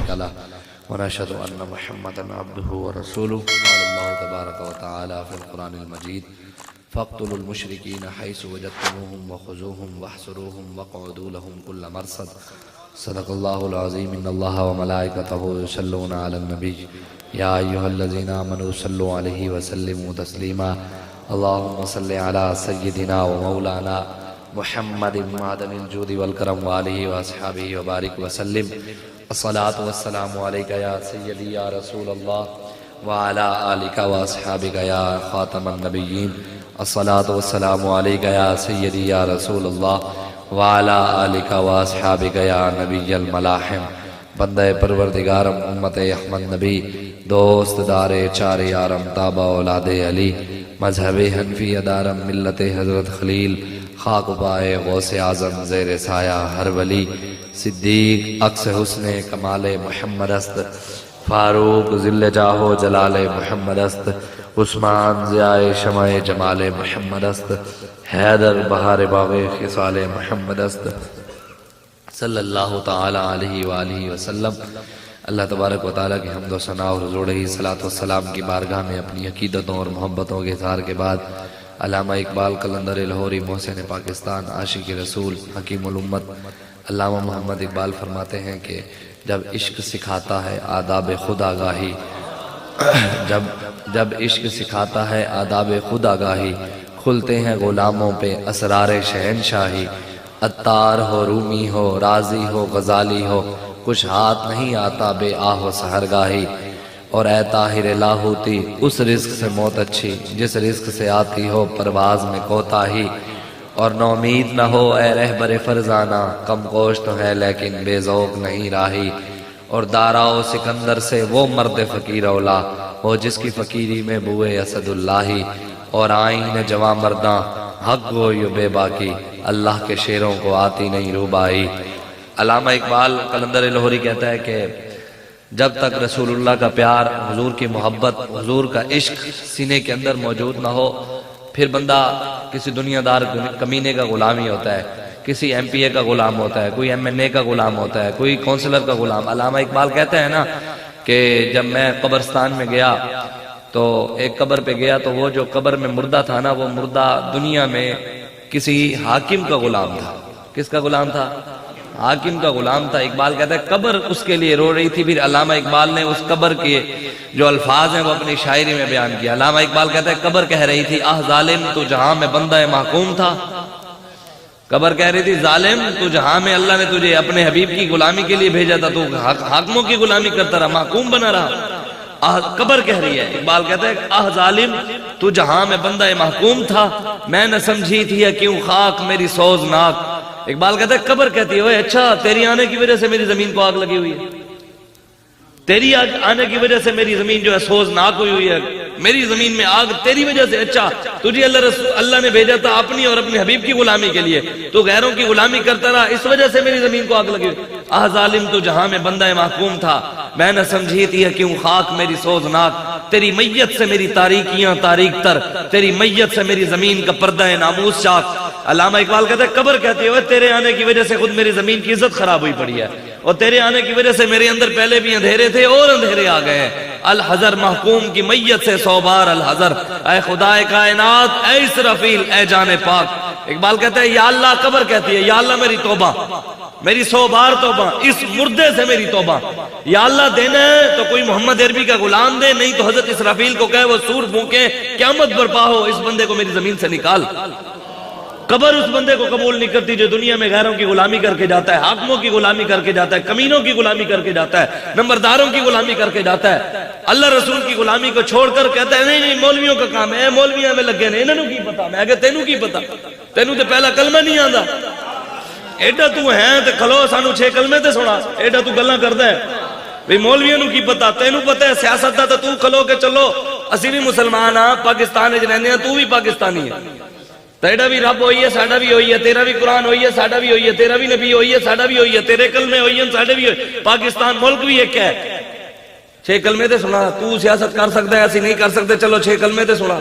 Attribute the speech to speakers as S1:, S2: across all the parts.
S1: شريك له ونشهد أن محمدا عبده ورسوله. قال الله تبارك وتعالى في القرآن المجيد: فاقتلوا المشركين حيث وجدتموهم وخذوهم واحصروهم واقعدوا لهم كل مرصد. صدق الله العظيم. إن الله وملائكته يصلون على النبي يا أيها الذين آمنوا صلوا عليه وسلموا تسليما. اللهم صل على سيدنا ومولانا محمد معدن الجود والكرم وآله وأصحابه وبارك وسلم. الصلاة والسلام عليك يا سيدي يا رسول الله وعلى آلك وأصحابك يا خاتم النبيين. الصلاة والسلام عليك يا سيدي يا رسول الله وعلى آلك وأصحابك يا نبي الملاحم. بندہ پروردگارم امت احمد نبی، دوست دار چار یارم تابع اولاد علی، مذہب حنفی ادارم ملت حضرت خلیل، خاک پائے غوث اعظم زیر سایہ ہر ولی، صدیق عکس حسن کمال محمد است، فاروق ذل جاہ جلال محمد است، عثمان ضیاء شمع جمال محمد است، حیدر بہار باغ خصال محمد است، صلی اللہ تعالی علیہ وآلہ وسلم. اللہ تبارک و تعالیٰ کی حمد و ثنا اور حضور علیہ الصلوۃ والسلام کی بارگاہ میں اپنی عقیدتوں اور محبتوں کے اظہار کے بعد علامہ اقبال قلندر لاہوری محسن پاکستان عاشق رسول حکیم الامت علامہ محمد اقبال فرماتے ہیں کہ جب عشق سکھاتا ہے آداب خود آگاہی، جب عشق سکھاتا ہے آداب خود آگاہی، کھلتے ہیں غلاموں پہ اسرار شہنشاہی. عطار ہو رومی ہو رازی ہو غزالی ہو، کچھ ہاتھ نہیں آتا بے آہ و سحرگاہی. اور اے طاہر لاہوتی اس رزق سے موت اچھی جس رزق سے آتی ہو پرواز میں کوتاہی. اور نومید نہ ہو اے رہبر فرزانہ، کم گوشت ہے لیکن بے ذوق نہیں راہی. اور دارا و سکندر سے وہ مرد فقیر اولا ہو جس کی فقیری میں بوئے اسد اللہ. اور آئین جواں مرداں حق گو یو بے باکی، اللہ کے شیروں کو آتی نہیں روبائی. علامہ اقبال قلندر لاہوری کہتا ہے کہ جب تک رسول اللہ کا پیار، حضور کی محبت، حضور کا عشق سینے کے اندر موجود نہ ہو، پھر بندہ کسی دنیا دار کمینے کا غلام ہی ہوتا ہے، کسی ایم پی اے کا غلام ہوتا ہے، کوئی ایم این اے کا غلام ہوتا ہے، کوئی کونسلر کا غلام. علامہ اقبال کہتے ہیں نا کہ جب میں قبرستان میں گیا تو ایک قبر پہ گیا تو وہ جو قبر میں مردہ تھا نا، وہ مردہ دنیا میں کسی حاکم کا غلام تھا. کس کا غلام تھا؟ حاکم کا غلام تھا. اقبال کہتا ہے قبر اس کے لیے رو رہی تھی. پھر علامہ اقبال نے اس قبر کے جو الفاظ ہیں وہ اپنی شاعری میں بیان کیا. علامہ اقبال کہتا ہے قبر کہہ رہی تھی آہ ظالم تو جہاں میں بندہ محکوم تھا. قبر کہہ رہی تھی ظالم تو جہاں میں اللہ نے تجھے اپنے حبیب کی غلامی کے لیے بھیجا تھا تو حاکموں کی غلامی کرتا رہا، محکوم بنا رہا. قبر کہہ رہی ہے. اقبال کہتا ہے آہ ظالم تو جہاں میں بندہ محکوم تھا، میں نہ سمجھی تھی کیوں خاک میری سوزناک. اقبال کہتا ہے قبر کہتی ہے اچھا تیری آنے کی وجہ سے میری زمین کو آگ لگی ہوئی ہے، تیری آنے کی وجہ سے میری زمین جو ہے سوزناک ہوئی ہوئی ہے، میری زمین میں آگ تیری وجہ سے. اچھا تجھے اللہ نے بھیجا تھا اپنی اور اپنے حبیب کی غلامی کے لیے، تو غیروں کی غلامی کرتا رہا، اس وجہ سے میری زمین کو آگ لگی ہوئی. آہ ظالم تو جہاں میں بندہ محکوم تھا، میں نہ سمجھی تھی کیوں خاک میری سوزناک. تیری میت سے میری تاریکیاں تاریک تر، تیری میت سے میری زمین کا پردہ ناموس چاک. علامہ اقبال کہتا ہے قبر کہتی ہے تیرے آنے کی وجہ سے خود میری زمین کی عزت خراب ہوئی پڑی ہے، اور تیرے آنے کی وجہ سے میرے اندر پہلے بھی اندھیرے تھے اور اندھیرے آ گئے ہیں. الحذر محکوم کی میت سے 100 بار الحذر، اے خدائے کائنات اے اسرافیل اے جان پاک. اقبال کہتا ہے یا اللہ، قبر کہتی ہے یا اللہ میری توبہ، میری 100 بار توبہ، اس مردے سے میری توبہ. یا اللہ دینا ہے تو کوئی محمد عربی کا غلام دے، نہیں تو حضرت اسرافیل کو کہے وہ سور پھونکے قیامت برپا ہو، اس بندے کو میری زمین سے نکال. قبر اس بندے کو قبول نہیں کرتی جو دنیا میں غیروں کی غلامی کر کے جاتا ہے، حاکموں کی غلامی کر کے جاتا ہے، کمینوں کی غلامی کر کے جاتا ہے، نمبرداروں کی غلامی کر کے جاتا ہے. اللہ رسول کی غلامی کو چھوڑ کر کہتا ہے نہیں مولویوں کا کام ہے، مولویاں میں لگے نے، انہوں کی پتا. میں کہ تینوں کی پتا؟ تینوں تے پہلا کلمہ نہیں آندا، ایڈا تو ہے تے کھلو سانو 6 کلمے تے سنا، ایڈا تو گلاں کردا ہے بھئی مولویوں کی پتا، تینوں پتا ہے سیاست دا تو کھلو کے چلو اسی بھی مسلمان ہاں، پاکستان وچ رہندے ہاں، تو بھی پاکستانی ہے. تیرا بھی رب ہوئی ہے، ساڈا بھی ہوئی ہے، تیرا بھی قرآن ہوئی ہے، ساڈا بھی ہوئی ہے، تیرا بھی نبی ہوئی ہے، ساڈا بھی ہوئی ہے، تیرے کلمے ہوئی ہیں، ساڈے بھی ہوئی. پاکستان ملک بھی ایک ہے. 6 کلمے تے سنا. تو سیاست کر سکتا ہے، ایسی نہیں کر سکتے، چلو 6 کلمے تے سنا.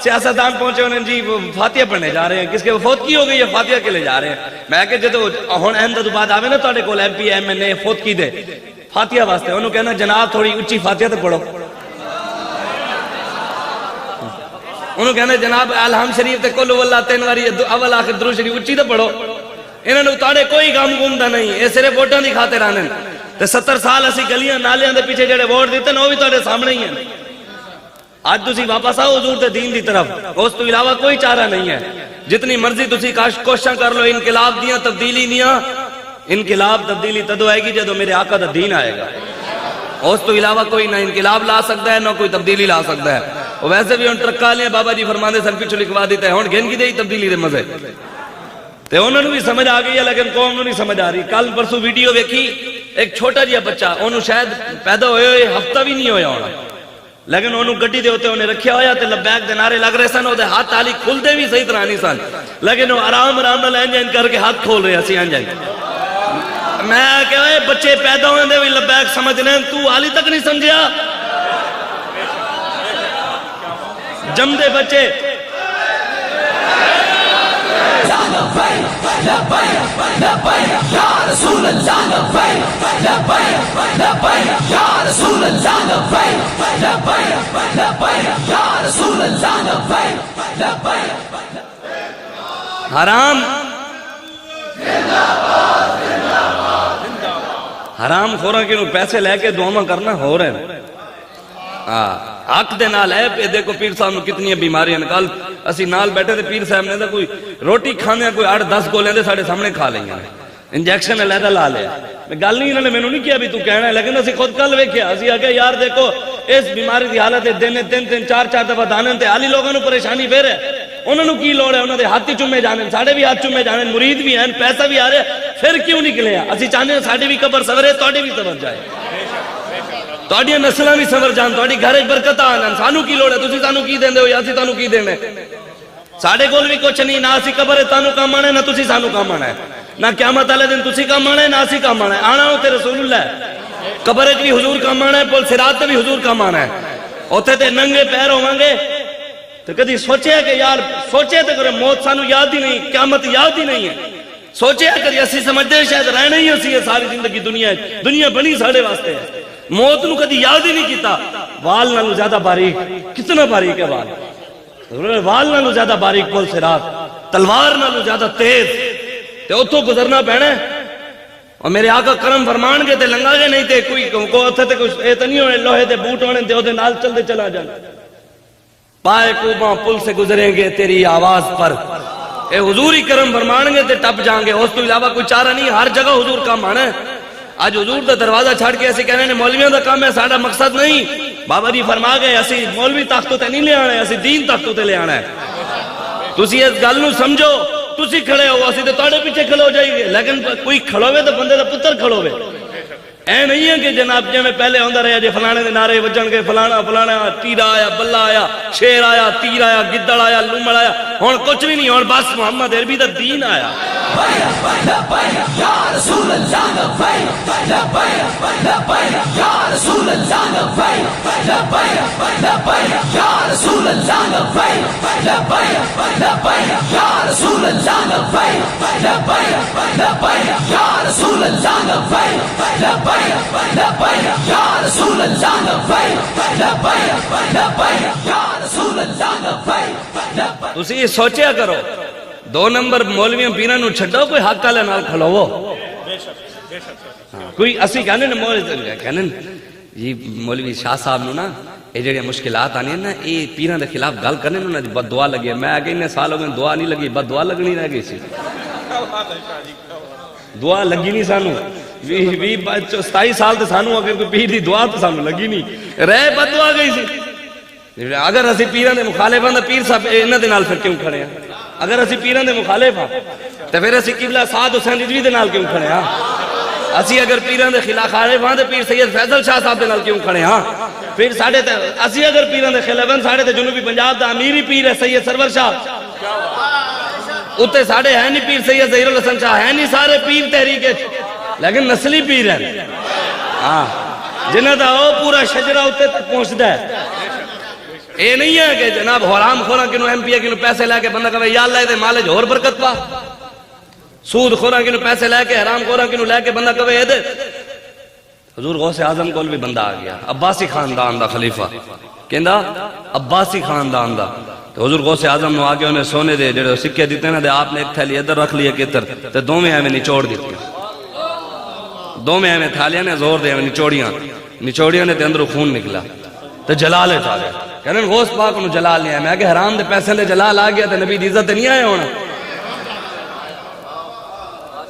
S2: سیاستدان پہنچے انہیں جی وہ فاتحہ پڑھنے جا رہے ہیں، کس کے فوت کی ہو گئی ہے فاتحہ کے لے جا رہے ہیں. میں کہ جدو ہن احمد بعد آوے نا تواڈے کول ایم پی ایم این اے فوت کی دے فاتحہ واسطے، انہوں کہنا جناب تھوڑی اچھی فاتحہ تے پڑھو. انہوں کہنا جناب الحمد شریف تے کل واللہ 3 واری اول آخر درود شریف اچھی تے پڑھو. انہوں نے تواڈے کوئی کام گھومدا نہیں، اے صرف ووٹاں دی خاطر آنے تے 70 سال اسی گلیاں نالیاں دے پیچھے جڑے ووٹ دیتے نا وہ بھی تواڈے سامنے ہی ہیں. آج تسی واپس آؤ حضور دے دین دی طرف، اس تو علاوہ کوئی چارہ نہیں ہے. جتنی مرضی تسی کوششاں کر لو انقلاب دیاں تبدیلی دیاں، انقلاب تبدیلی تدو آئے گی جدو میرے آقا دا دین آئے گا. اس تو علاوہ کوئی نہ انقلاب لا سکتا ہے نہ کوئی تبدیلی لا سکتا ہے. ویسے بھی ان ٹرکا لیں بابا جی فرماندے سن پیچھو لکھوا دیتا ہے ہن گن کی دے تبدیلی دے مزے تے انہوں نے بھی سمجھ آ گئی ہے لیکن قوم نو نہیں سمجھ آ رہی. کل پرسوں ویڈیو ویکھی ایک چھوٹا جہا بچہ انہوں شاید پیدا ہوئے ہفتہ بھی نہیں ہویا ہونا لیکن انہوں گڈی دے ہوتے انہیں رکھیا ہویا تے لبیک دے نعرے لگ رہے سن او دے ہاتھ تالی کھل دے بھی صحیح طرح نہیں سن لیکن وہ آرام آرام نال انج کر کے ہاتھ کھول رہے اسی انج. میں کہ بچے پیدا ہوئے دے بھی لبیک سمجھنے تو حالی تک نہیں سمجھیا جم دے بچے حرام حرام خورا کہ پیسے لے کے دعا کرنا ہو رہے ہیں. حق دے نال ہے پہ دیکھو پیر صاحب میں کتنی بیماریاں نکال اسی نال بیٹھے تھے پیر صاحب نے تو کوئی روٹی کھانے کوئی 8-10 گولیں دے ساڑھے سامنے کھا لیں گے انجیکشن علیحدہ لا لیا. میں گل نہیں انہوں نے میں نے نہیں کیا بھی تو کہنا ہے لیکن اسی خود کل ویکھیا اسی آگے یار دیکھو اس بیماری دی حالت ہے دن 3-4 دفعہ دانن تے عالی لوگوں نے پریشانی پھر ہے انہوں نے کی لوڑ ہے انہوں نے ہاتھ ہی چومے جانے ساڑھے بھی ہاتھ چومے جانے مرید بھی ہیں پیسہ بھی آ رہے پھر کیوں نکلے ہیں اسی چاہنے ہیں ساڑھے بھی قبر سورے توڑے بھی سور جائے توڑیاں نسلیں بھی سور جان توڑی گھر برکت آنا سانو کی لوڑ ہے تسی سانو کی دیں دے ہو یا سی تانو کی دیں دے ساڑھے کول بھی کچھ نہیں نہ اسی قبر ہے تانو کام آنا ہے نہ تسی سانو کام آنا ہے نہ قیامت والے دن تسی کام آنا ہے نہ اسی کام آنا ہے آنا ہوتے رسول اللہ ہے قبر وچ بھی حضور کام آنا ہے پل صراط تے بھی حضور کام آنا ہے اوتھے تے ننگے پیر ہوواں گے تو کدی سوچے کہ یار سوچے تے کرے موت سانو یاد ہی نہیں قیامت یاد ہی نہیں ہے سوچے کہ اسی سمجھتے شاید رہنا ہی اسی ہے ساری زندگی دنیا بنی ساڑھے واسطے ہے موت نو کدی یاد ہی نہیں کیتا وال نالو زیادہ باریک کتنا باریک ہے وال نالو زیادہ باریک پل صراط تلوار نالو زیادہ تیز تے اتھو گزرنا پینا ہے اور میرے آقا کرم فرمان گے تے لنگا گے نہیں تے کوئی کو اتھے تے کچھ اے تے نہیں ہونے لوہے تے بوٹ ہونے تے ادھے نال چل دے چلا جانا پائے کوباں پل سے گزریں گے تیری آواز پر اے حضور ہی کرم فرمان گے تے ٹپ جائیں گے اس تو علاوہ کوئی چارہ نہیں ہر جگہ حضور کا مانا ہے آج حضور دا دروازہ چھاڑ کے ایسے کہنے مولویوں دا کام ہے ساڑھا مقصد نہیں بابا جی فرما گئے اسی مولوی تختوں تے نہیں لے آنا ہے اسی دین تختوں تے لے آنا ہے تسی اس گل نو سمجھو تسی کھڑے ہو اسی تے توڑے پیچھے کھڑو جائیں گے لیکن کوئی کھڑوے تو بندے دا پتر کھڑوے اے نہیں ہے کہ جناب جی میں پہلے ہوندہ رہا جی فلانے دے نعرے وجن کے فلانا تیرہ آیا بلہ آیا شیر آیا تیر آیا گدڑ آیا لومڑ آیا ہون کچھ بھی نہیں ہون بس محمد عربی دا دین آیا یا رسول اللہ یا رسول اللہ یا رسول اللہ یا رسول اللہ یا رسول اللہ یا رسول اللہ تسی یہ سوچیا کرو 2 نمبر مولویاں پیرہ نو چھڑو کوئی حق والے نال کھلوو کوئی اسی کہنے نا مولوی شاہ صاحب نو نا یہ جڑے مشکلات آنی ہیں نا یہ پیران دے خلاف گل کرنے نا بد دعا لگی ہے میں آگے انہیں سال ہو گئے دعا نہیں لگی بد دعا لگنی رہ گئی سی دعا لگی نہیں سانو 27 سال تے سانو اگر کوئی پیر دی دعا تو سانو لگی نہیں رہ بد دعا گئی سی اگر اسی پیران دے مخالف ہیں تو پیر صاحب انہ دے نال پھر کیوں کھڑے ہیں اگر اسی پیران دے مخالف ہیں تو پھر اسی قبلہ سعد حسین رضوی دے نال کیوں کھڑے ہیں اسی اگر پیران دے خلاف خالف ہیں تو پیر سید فیضل شاہ صاحب دے نال کیوں کھڑے ہیں پھر ساڑھے تے اسی اگر پیران دے خلاف ہیں ساڑھے تے جنوبی پنجاب دا امیری پیر ہے سید سرور شاہ اتے ساڑھے ہے نہیں پیر سید ظہیر الحسن شاہ ہے نہیں سارے پیر تحریک لیکن نسلی پیر ہیں جنہ دا وہ پورا شجرہ اتے تک پہنچ دا ہے یہ نہیں ہے کہ جناب حرام خوراں کنو ایم پی اے کنو پیسے لے کے بندہ کہے یا اللہ دے مالے جو اور برکت پا، سود خوراں کنو پیسے لے کے حرام خوراں کنو لے کے بندہ کہے دے۔ حضور غوث اعظم کول بھی بندہ آ گیا، عباسی خاندان دا خلیفہ، کہندا عباسی خاندان دا، تو حضور غوث اعظم نو آگے انہیں سونے دے جڑے سکے دیتے نا دے آپ نے ایک تھیلی ادھر رکھ لیے کتر تے دوویں ایویں نچوڑ دیتے، دوویں ایویں تھالیاں نے زور دے ایویں نچوڑیاں نے تے اندروں خون نکلا تے جلال چا گیا، کہنے غوث پاک نو جلال نہیں آیا، میں کہ حرام دے پیسے دے جلال آ گیا تے نبی دی عزت نہیں آیا ہونا۔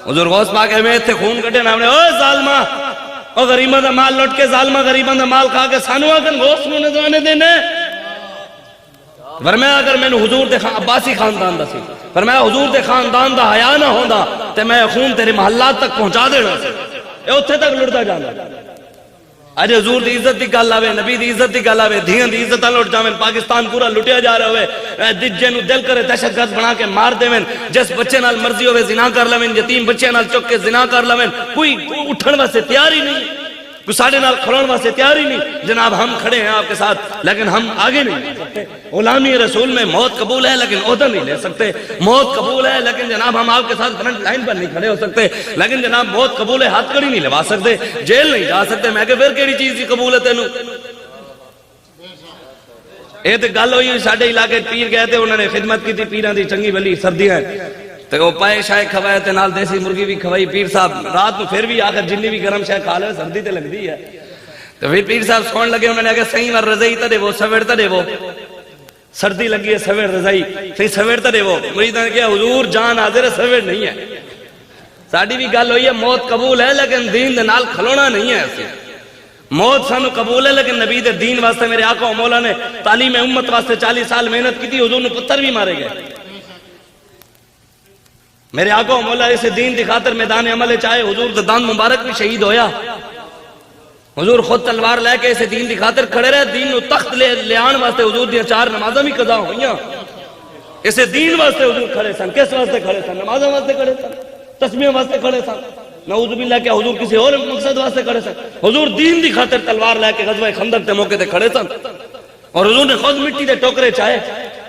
S2: حضور غوث پاک ایویں ایتھے خون کٹے نا او ظالما، او غریباں دا مال لٹ کے ظالما غریباں دا مال کھا کے سانو آکن غوث نو نذرانے دینے۔ فرمایا اگر میں حضور دے عباسی خاندان دا سی، فرمایا حضور دے خاندان دا حیا نہ ہوندا تے میں خون تیرے محلات تک پہنچا دینا سی، اے اتھے تک لڑتا جانا۔ اج حضور دی عزت دی گل آوے، نبی دی عزت دی گل آوے، دھیاں دی عزت لٹ جاویں، پاکستان پورا لٹیا جا رہا ہوئے، دجے نو دل کرے دہشت گرد بنا کے مار دیویں، جس بچے نال مرضی ہوئے زنا کر لویں، یتیم بچے نال چک کے زنا کر لویں، کوئی اٹھن واسطے تیار ہی نہیں، کوئی ساڑھے نال کھڑون واسطے تیار ہی نہیں۔ جناب ہم کھڑے ہیں آپ کے ساتھ لیکن ہم آگے نہیں جا سکتے۔ غلامی رسول میں موت قبول ہے لیکن عہدہ نہیں لے سکتے، موت قبول ہے لیکن جناب ہم آپ کے ساتھ فرنٹ لائن پر نہیں کھڑے ہو سکتے، لیکن جناب موت قبول ہے ہاتھ کڑی نہیں لوا سکتے، جیل نہیں جا سکتے۔ میں کہ پھر کیڑی چیز کی قبول ہے تینوں؟ یہ تو گل ہوئی ساڈے علاقے پیر گئے تھے، انہوں نے خدمت کی تھی پیراں دی چنگی بلی سردیاں تو وہ پائے شائے کھوائے تے نال دیسی مرغی بھی کھوائی، پیر صاحب رات کو پھر بھی آخر جنی بھی گرم شائے کھا لے سردی تے لگ دی ہے، تو پھر پیر صاحب سون لگے، انہوں نے کہا صحیح ور رضائی تا دے وہ سویر تا دے وہ، سردی لگی ہے سویر رضائی صحیح سویر تا دے وہ، مریداں نے کہا حضور جان حاضر ہے سویر نہیں ہے۔ ساڑی بھی گل ہوئی ہے موت قبول ہے لیکن دین دے نال کھلونا نہیں ہے ایسے، موت سانو قبول ہے لیکن نبی دے دین واسطے میرے آقا و مولا نے تعلیم امت واسطے 40 سال محنت کی تھی، حضور نے پتھر بھی مارے گئے، میرے آقا و مولا اسے دین دی خاطر میدان عمل چاہے، حضور دا دان مبارک بھی شہید ہویا، حضور خود تلوار لے کے اسے دین دی خاطر کھڑے رہے، دین نو تخت لے آن واسطے حضور دی 4 نمازاں بھی قضا ہوئیاں، اسے دین واسطے حضور کھڑے سن، کس واسطے کھڑے سن؟ نمازاں واسطے کھڑے سن، تسبیح واسطے کھڑے سن، نعوذ باللہ کہ حضور کسی اور مقصد واسطے کھڑے سن، حضور دین دی خاطر تلوار لے کے غزوہ خندق تے موقع تے کھڑے سن، اور حضور نے خود مٹی دے ٹوکرے چاہے۔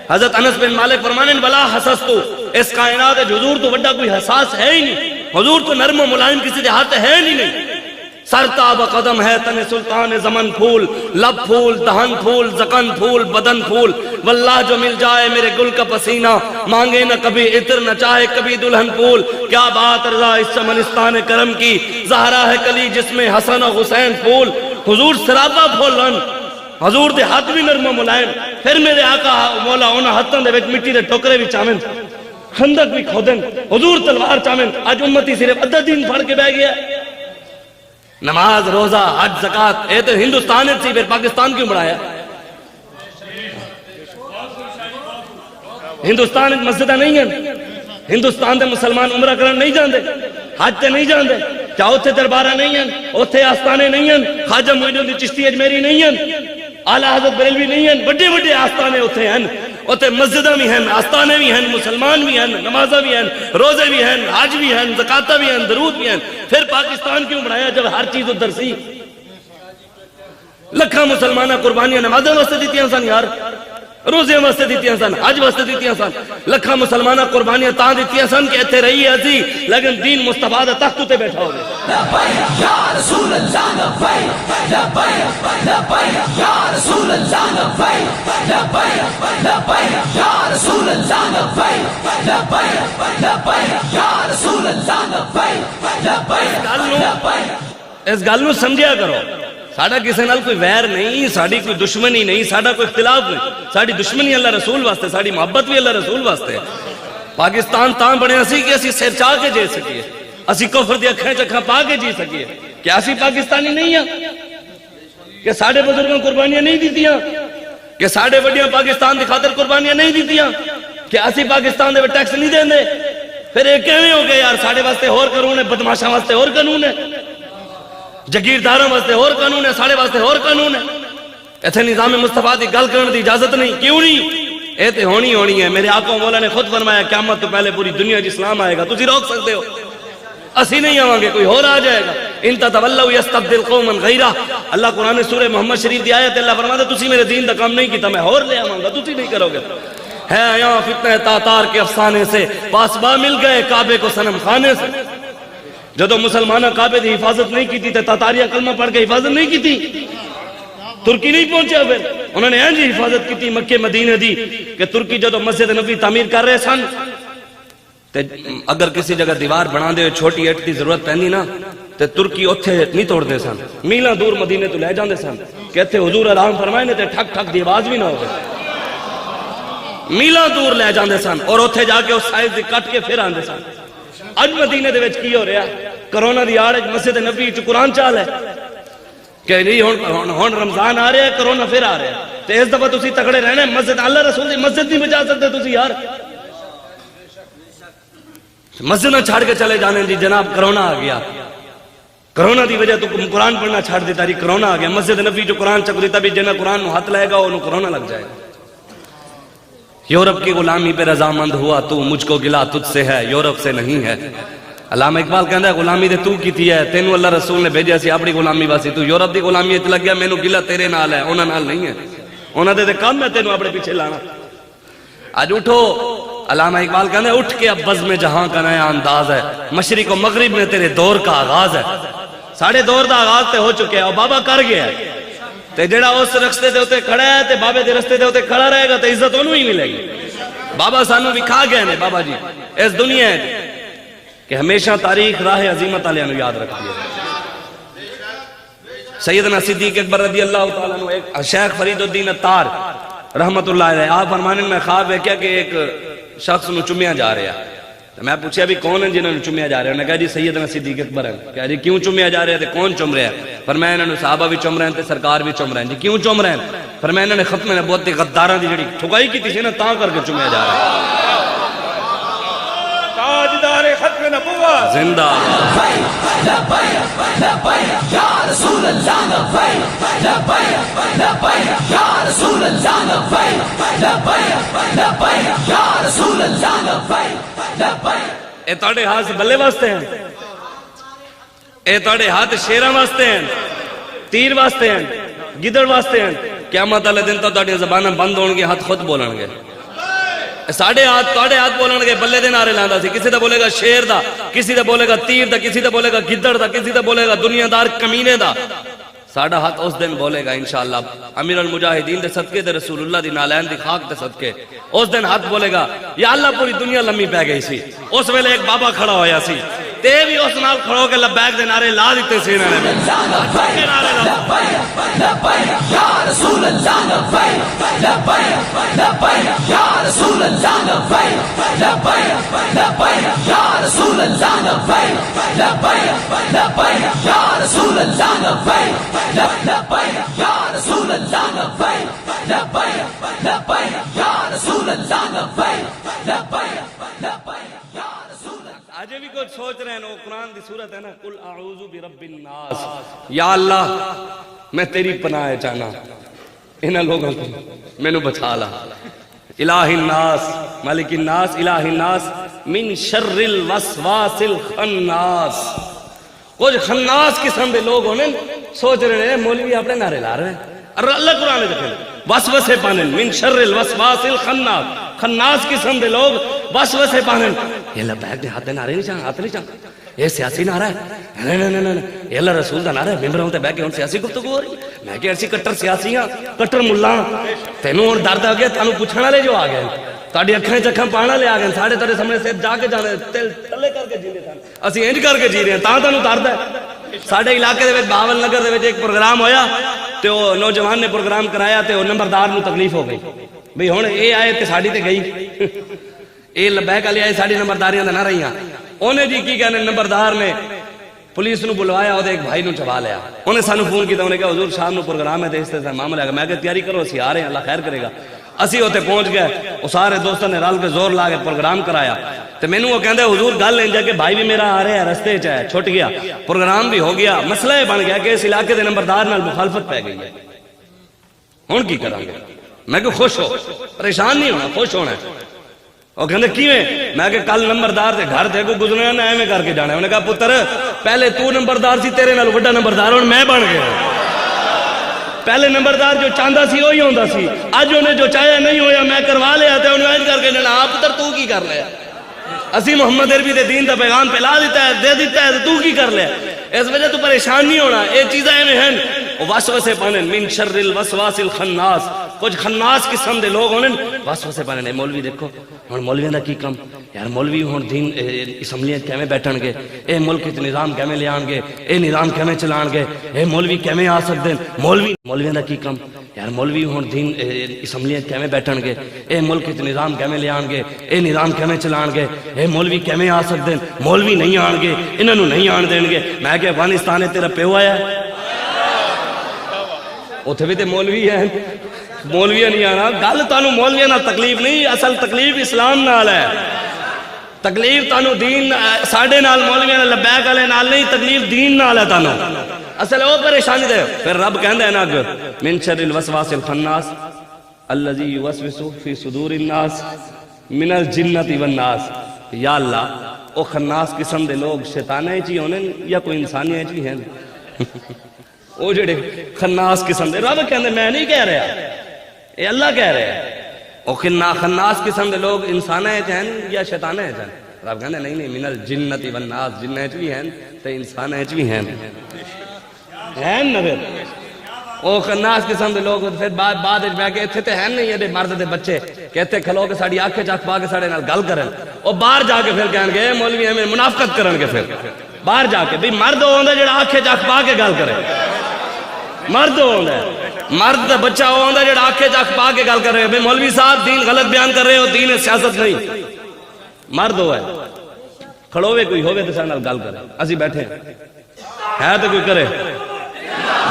S2: حضرت انس بن مالک فرمانے بلا حسستو، اس کائنات حضور تو بڑا کوئی حساس ہے ہی نہیں، حضور تو نرم و ملائم کسی دے ہاتھ ہے نہیں، سرتاب قدم ہے تن سلطان زمن پھول، لب پھول، دہن پھول، زکن پھول، بدن پھول، واللہ جو مل جائے میرے گل کا پسینہ، مانگے نہ کبھی عطر نہ چاہے کبھی دلہن پھول، کیا بات رضا اس چمنستان کرم کی، زہرا ہے کلی جس میں حسن و حسین پھول۔ حضور سرابہ پھولن، حضور دے ہاتھ بھی نرم و ملائم، پھر میرے آقا مولا انہاں ہاتھاں دے وچ مٹی دے ٹوکرے بھی چاویں، خندق بھی کھودن، حضور تلوار چاویں، اج امتی صرف ادھا دین پڑھ کے بہ گیا، نماز روزہ حج زکات، اے تو ہندوستان ہے پھر پاکستان کیوں بڑھایا؟ ہندوستان مسجدہ نہیں ہیں، ہندوستان دے مسلمان عمرہ کرن نہیں جاندے، حج تے نہیں جاندے، کیا اتھے دربارہ نہیں ہیں، اتھے آستانے نہیں ہیں، خواجہ معین الدین چشتی اجمیری نہیں ہیں، اعلیٰ حضرت بریلوی نہیں ہیں، بڑے بڑے آستانے اتھے ہیں، اتھے مسجدہ بھی ہیں، آستانے بھی ہیں، مسلمان بھی ہیں، نمازہ بھی ہیں، روزے بھی ہیں، حج بھی ہیں، زکاتہ بھی ہیں، درود بھی ہیں، پھر پاکستان کیوں بڑھایا جب ہر چیز ادھر سی؟ لکھاں مسلمانہ قربانیاں نمازیں واسطے دیتیاں سن یار، روزے واسطے دیتیاں سن، حج واسطے دیتیاں سن، لکھاں مسلمانہ قربانیاں تاں دیتیاں سن کہ اتھے رہی ہے سی، لیکن دین مصطفیٰ دے تخت تے بیٹھا ہو گئے۔
S3: لبیک یا رسول اللہ لبیک، لبیک لبیک یا رسول اللہ لبیک، لبیک لبیک یا رسول اللہ لبیک، لبیک لبیک یا رسول اللہ لبیک، لبیک لبیک۔
S2: اس گل نو سمجھیا کرو، ساڑا کسی نال کوئی ویر نہیں، ساڑی کوئی دشمنی نہیں، ساڑا کوئی اختلاف نہیں، ساڑی دشمنی اللہ رسول واسطے، ساڑی محبت بھی اللہ رسول واسطے۔ پاکستان تاں بڑے اسی کہ اسی سر چاہ کے جے سکیے، اسی کفر دی اکھیں چکھاں پا کے جی سکیے، کیا اسی پاکستانی نہیں ہیں؟ کہ ساڑے بزرگوں قربانیاں نہیں دیتیاں؟ کہ ساڑے وڈیاں پاکستان دی خاطر قربانیاں نہیں دیتیاں؟ کہ اسی پاکستان دے ٹیکس نہیں دین دے؟ پھر ایک کیویں ہو گئے یار، ساڑے واسطے اور قانون ہے، بدماشاں واسطے اور قانون ہے، جگیرداروں واسطے اور قانون ہے، ساڑے واسطے اور قانون ہے۔ ایتھے نظام مصطفیٰ دی گل کرنے دی اجازت نہیں، کیوں نہیں؟ اے تے ہونی ہے، میرے آقا مولا نے خود فرمایا قیامت تو پہلے پوری دنیا اسلام آئے گا، تسی روک سکتے ہو؟ اسی نہیں آواں گے، کوئی اور آ جائے گا۔ ان تتولوا یستبدل قوما غیرہ. اللہ قرآن سورہ محمد شریف دی آیت اللہ فرماتا تسی میرے دین دا کام نہیں کیتا میں اور لے آواں گا تسی نہیں کرو گے. ہے یہاں فتنہ تاتار کے افسانے سے پاسباں مل گئے کعبے کو صنم خانے سے. جدو مسلمانہ کعبے دی حفاظت نہیں کی تھی تے تاتاریاں کلمہ پڑھ کے حفاظت نہیں کی تھی. ترکی نہیں پہنچا پھر انہوں نے جی حفاظت کی تھی مکہ مدینہ دی کہ ترکی جدو مسجد نبی تعمیر کر رہے سن تے اگر کسی جگہ دیوار بنا دے چھوٹی اٹ کی ضرورت پہنی نا تے ترکی اتھے نہیں توڑ دے سن میلاں دور مدینے تو لے جاندے سن کہ اتھے حضور آرام فرمائے نے تے ٹھک ٹھک دی آواز بھی نہ ہو گئے. میلاں دور لے جاندے سن اور اتھے جا کے اس سائز دی کٹ کے پھر آندے سن. اج مدینے دے وچ کی ہو رہا کرونا دی آڑ مسجد نبی چ قرآن چال ہے کہ نہیں ہن رمضان آ رہا ہے کرونا پھر آ رہا ہے تے اس دفعہ تسی تکڑے رہنے مسجد اللہ رسول دی مسجد نہیں بچا سکتے تسی یار. مسجد نہ چھاڑ کے چلے جانے جی جناب کرونا آ گیا کرونا دی وجہ تو قرآن پڑھنا چھاڑ دیتا جی کرونا آ گیا. مسجد نبی جو قرآن چک دیتا بھی جنہ قرآن نو ہاتھ لائے گا انہوں کرونا لگ جائے گا. یورپ کی غلامی پہ رضامند ہوا تو مجھ کو گلا تجھ سے ہے یورپ سے نہیں ہے. علامہ اقبال کہندا ہے غلامی دے تو کیتی ہے تینوں اللہ رسول نے بھیجیا سی اپنی غلامی واسی تو یورپ دی غلامی وچ لگ گیا مینوں گلا تیرے نال ہے انہاں نال نہیں ہے انہاں دے تے کم ہے تینوں اپنے پیچھے لانا. آج اٹھو علامہ اقبال کہندا ہے اٹھ کے اب بزم جہاں کا نیا انداز ہے مشرق و مغرب میں تیرے دور کا آغاز ہے. ساڑھے دور دا آغاز تے ہو چکے ہیں اور بابا کر گیا ہے تے جڑا اس رستے دے ہوتے کھڑا ہے تے بابے دے رستے دے ہوتے کھڑا رہے گا تے عزت انہوں ہی ملے گی. بابا سانو دکھا گئے نے بابا جی اس دنیا ہے کہ ہمیشہ تاریخ راہ عظیمت علیہ نو یاد رکھتی ہے. سیدنا صدیق اکبر رضی اللہ تعالیٰ عنہ ایک شیخ فرید الدین عطار رحمت اللہ علیہ آپ فرمانے میں خواب ہے کیا کہ ایک شخص نو چمیا جا رہا ہے. میں پوچھا بھی کون ہیں جنہوں نے چمیا جا رہے ہیں انہوں نے کہا جی سیدنا صدیق اکبر ہیں. کہا جی کیوں چمیا جا رہے ہیں کون چم رہے ہیں فرمایا انہوں نے صحابہ بھی چم رہے ہیں سرکار بھی چم رہے ہیں. جی کیوں چم رہے ہیں فرمایا انہوں نے ختم نبوت دی غداراں دی جڑی ٹھکائی کی تھی نا تاں کر کے چمیا جا رہے ہیں. تاجدار ختم نبوت زندہ
S3: لبیک لبیک یا رسول اللہ لبیک لبیک لبیک یا رسول اللہ لبیک لبیک لبیک یا رسول اللہ لبیک لبیک.
S2: اے تاڑے ہاتھ بلے واسطے ہیں اے تاڑے ہاتھ شیراں واسطے ہیں تیر واسطے ہیں گدڑ واسطے ہیں. قیامت والے دن تو تاڑی زباناں بند ہون گے ہاتھ خود بولن گے. ساڑھے ہاتھ بولن گے بلے دے نعرے لاندا سی کسی دا بولے گا شیر دا کسی دا بولے گا تیر دا کسی دا بولے گا گدڑ دا کسی دا بولے گا دنیا دار کمینے دا. ساڑھا ہاتھ اس دن بولے گا انشاءاللہ امیر المجاہدین دے صدقے دے رسول اللہ دی نالین دی خاک دے صدقے اس دن ہاتھ بولے گا یا اللہ پوری دنیا لمبی پہ گئی سی. اس ویلے ایک بابا کھڑا ہویا سی تے بھی اس نال کھڑو کے لبیک دے نعرے لا دیتے سی انہوں نے
S3: لبیک لبیک یا رسول اللہ لبیک لبیک لبیک یا رسول اللہ لبیک لبیک لبیک یا رسول اللہ لبیک لبیک لبیک یا رسول اللہ لبیک لبیک یا رسول اللہ لبیک لبیک لبیک یا رسول اللہ لبیک لبیک لبیک یا رسول اللہ.
S2: آج بھی کچھ سوچ رہے ہیں وہ قرآن دی صورت ہے نا قل اعوذ برب الناس یا اللہ میں تیری پناہ چاہنا انہاں لوگوں کو میں نو بچا لا. الہ الناس مالک الناس الہ الناس من شر الوسواس الخناس. کچھ خناس قسم دے لوگ ہونے سوچ رہے ہیں مولوی اپنے نعرے لا رہے ہیں اور اللہ قرآن دیکھیں وسوسے پانے من شر الوسواس الخناس. خناس قسم دے لوگ وسوسے پانے یہ لبیک دے ہاتھ دے نعرے نہیں چاہاں ہاتھ نہیں چاہاں یہ سیاسی نعرہ ہے نہیں یہ اللہ رسول دا نعرہ ہے ممبروں تے بیٹھ کے ان سیاسی گفتگو ہو رہی میں کہ ایسی کٹر سیاسی ہاں کٹر ملا تینوں اور درد آ گیا تانوں پوچھنے والے جو آ گئے تاڑی اکھیں چکھیں پانا لے آ گئے ساڑھے تارے سامنے سے جا کے جانے تلے کر کے جی رہے اسی انج کر کے جی رہے ہیں تاں تانوں درد ہے. ساڑھے علاقے دے بہاول نگر دے ایک پروگرام ہویا تے وہ نوجوان نے پروگرام کرایا تے وہ نمبردار نو تکلیف ہو گئی بھئی ہن اے آئے تے ساڑی تے گئی اے لبیک علی آئے ساڑی نمبرداریاں نہ رہیاں انہیں جی کی کہنے نمبردار نے پولیس نو بلوایا اور ایک بھائی نو چبا لیا انہیں سانو فون کیتا انہیں کہا حضور شام نو پروگرام ہے تے اس طرح معاملہ ہے میں کہ تیاری کرو اسی آ رہے ہیں اللہ خیر کرے گا. اسی ہوتے پہنچ گئے وہ سارے دوستوں نے رل کے زور لا کے پروگرام کرایا تے مینوں وہ کہندے حضور گل انجا کہ بھائی بھی میرا آ رہا ہے رستے چ ہے چھٹ گیا پروگرام بھی ہو گیا مسئلہ یہ بن گیا کہ اس علاقے دے نمبردار نال مخالفت پہ گئی ہے ہن کی کریں گے. میں کہ خوش ہو پریشان نہیں ہونا خوش ہونا ہے وہ کہندے کیویں؟ میں کہ کل نمبردار دے گھر تے کو گزرنا نہ ایویں کر کے جانا. انہوں نے کہا پتر پہلے تو نمبردار سی، تیرے نال بڑا نمبردار ہن میں بن گیا. پہلے نمبردار جو چاہندا سی وہی ہوندا سی، اج انہیں جو چاہیا نہیں ہویا میں کروا لیا تے انہوں نے کر کے جانا. آپ پتر تو کی کر لیا؟ اسی محمد عربی دے دین دا پیغام پھیلا دیتا ہے، دے دیتا ہے، تو کی کر لیا؟ اس وجہ تو پریشان نہیں ہونا. یہ چیزیں ایویں ہیں وسوسے پانے من شر الوسواس الخناس. کچھ خناس قسم دے لوگ ہونے وسوسے پانے. مولوی دیکھو ہن مولویاں دا کی کم یار، مولوی ہن دین اسمبلیاں کیویں بیٹھن گے، اے ملک وچ نظام کیویں لے آن گے، اے نظام کیویں چلان گے، اے مولوی کیویں آ سکدے ہیں. مولویاں دا کی کم یار، مولوی ہن دین اسمبلیاں کیویں بیٹھن گے، اے ملک وچ نظام کیویں لے آن گے، اے نظام کیویں چلان گے، اے مولوی کیویں آ سکدے ہیں. مولوی نہیں آن گے، انہاں نوں نہیں آن دین گے. میں کہ افغانستان تیرا پیو آیا ہے، اتنے بھی تے مولوی ہیں، مولویاں نہیں آنا. گل تانوں مولویاں نال تکلیف نہیں، اصل تکلیف اسلام نال ہے. تکلیف تانوں دین ساڈے نال مولویاں نال لبیک والے نال نہیں، تکلیف دین نال ہے تانوں. اصل وہ پریشانی دے. پھر رب کہندا ہے نا اگ من شر الوسواس الخناس الذی یوسوس فی صدور الناس من الجنۃ والناس. یا اللہ او خناس قسم دے لوگ شیطاناں وچ ہی ہونے یا کوئی انسانیاں وچ بھی ہیں؟ وہ جڑے خناس قسم دے رب کہندے میں نہیں کہہ رہا، اے اللہ کہہ رہا ہے. او خناس قسم دے لوگ انساناں وچ ہیں یا شیطاناں وچ ہیں؟ رب کہندے نہیں نہیں من الجنۃ والناس، جناں وچ بھی ہیں تے انساناں وچ بھی ہیں نا. پھر او خناس قسم دے لوگ پھر بعد وچ بیٹھ کے ایتھے تے ہیں نہیں ایڈے مرد دے بچے کہ ایتھے کھلو کے ساڈی اکھ چکھ پا کے ساڈے نال گل کرن. او باہر جا کے پھر کہن گے مولوی ایویں منافقت کرن گے. پھر باہر جا کے بھی مرد ہوندا جڑا اکھ چکھ پا کے گل کرے، مرد ہوندا ہے، مرد دا بچہ ہوندا جڑا اکھ چکھ پا کے گل کرے. بھئی مولوی صاحب دین غلط بیان کر رہے ہو، دین سیاست نہیں. مرد ہوئے کھڑوے کوئی ہوئے تے ساڈے نال گل کرے. اسی بیٹھے ہے تے کوئی کرے.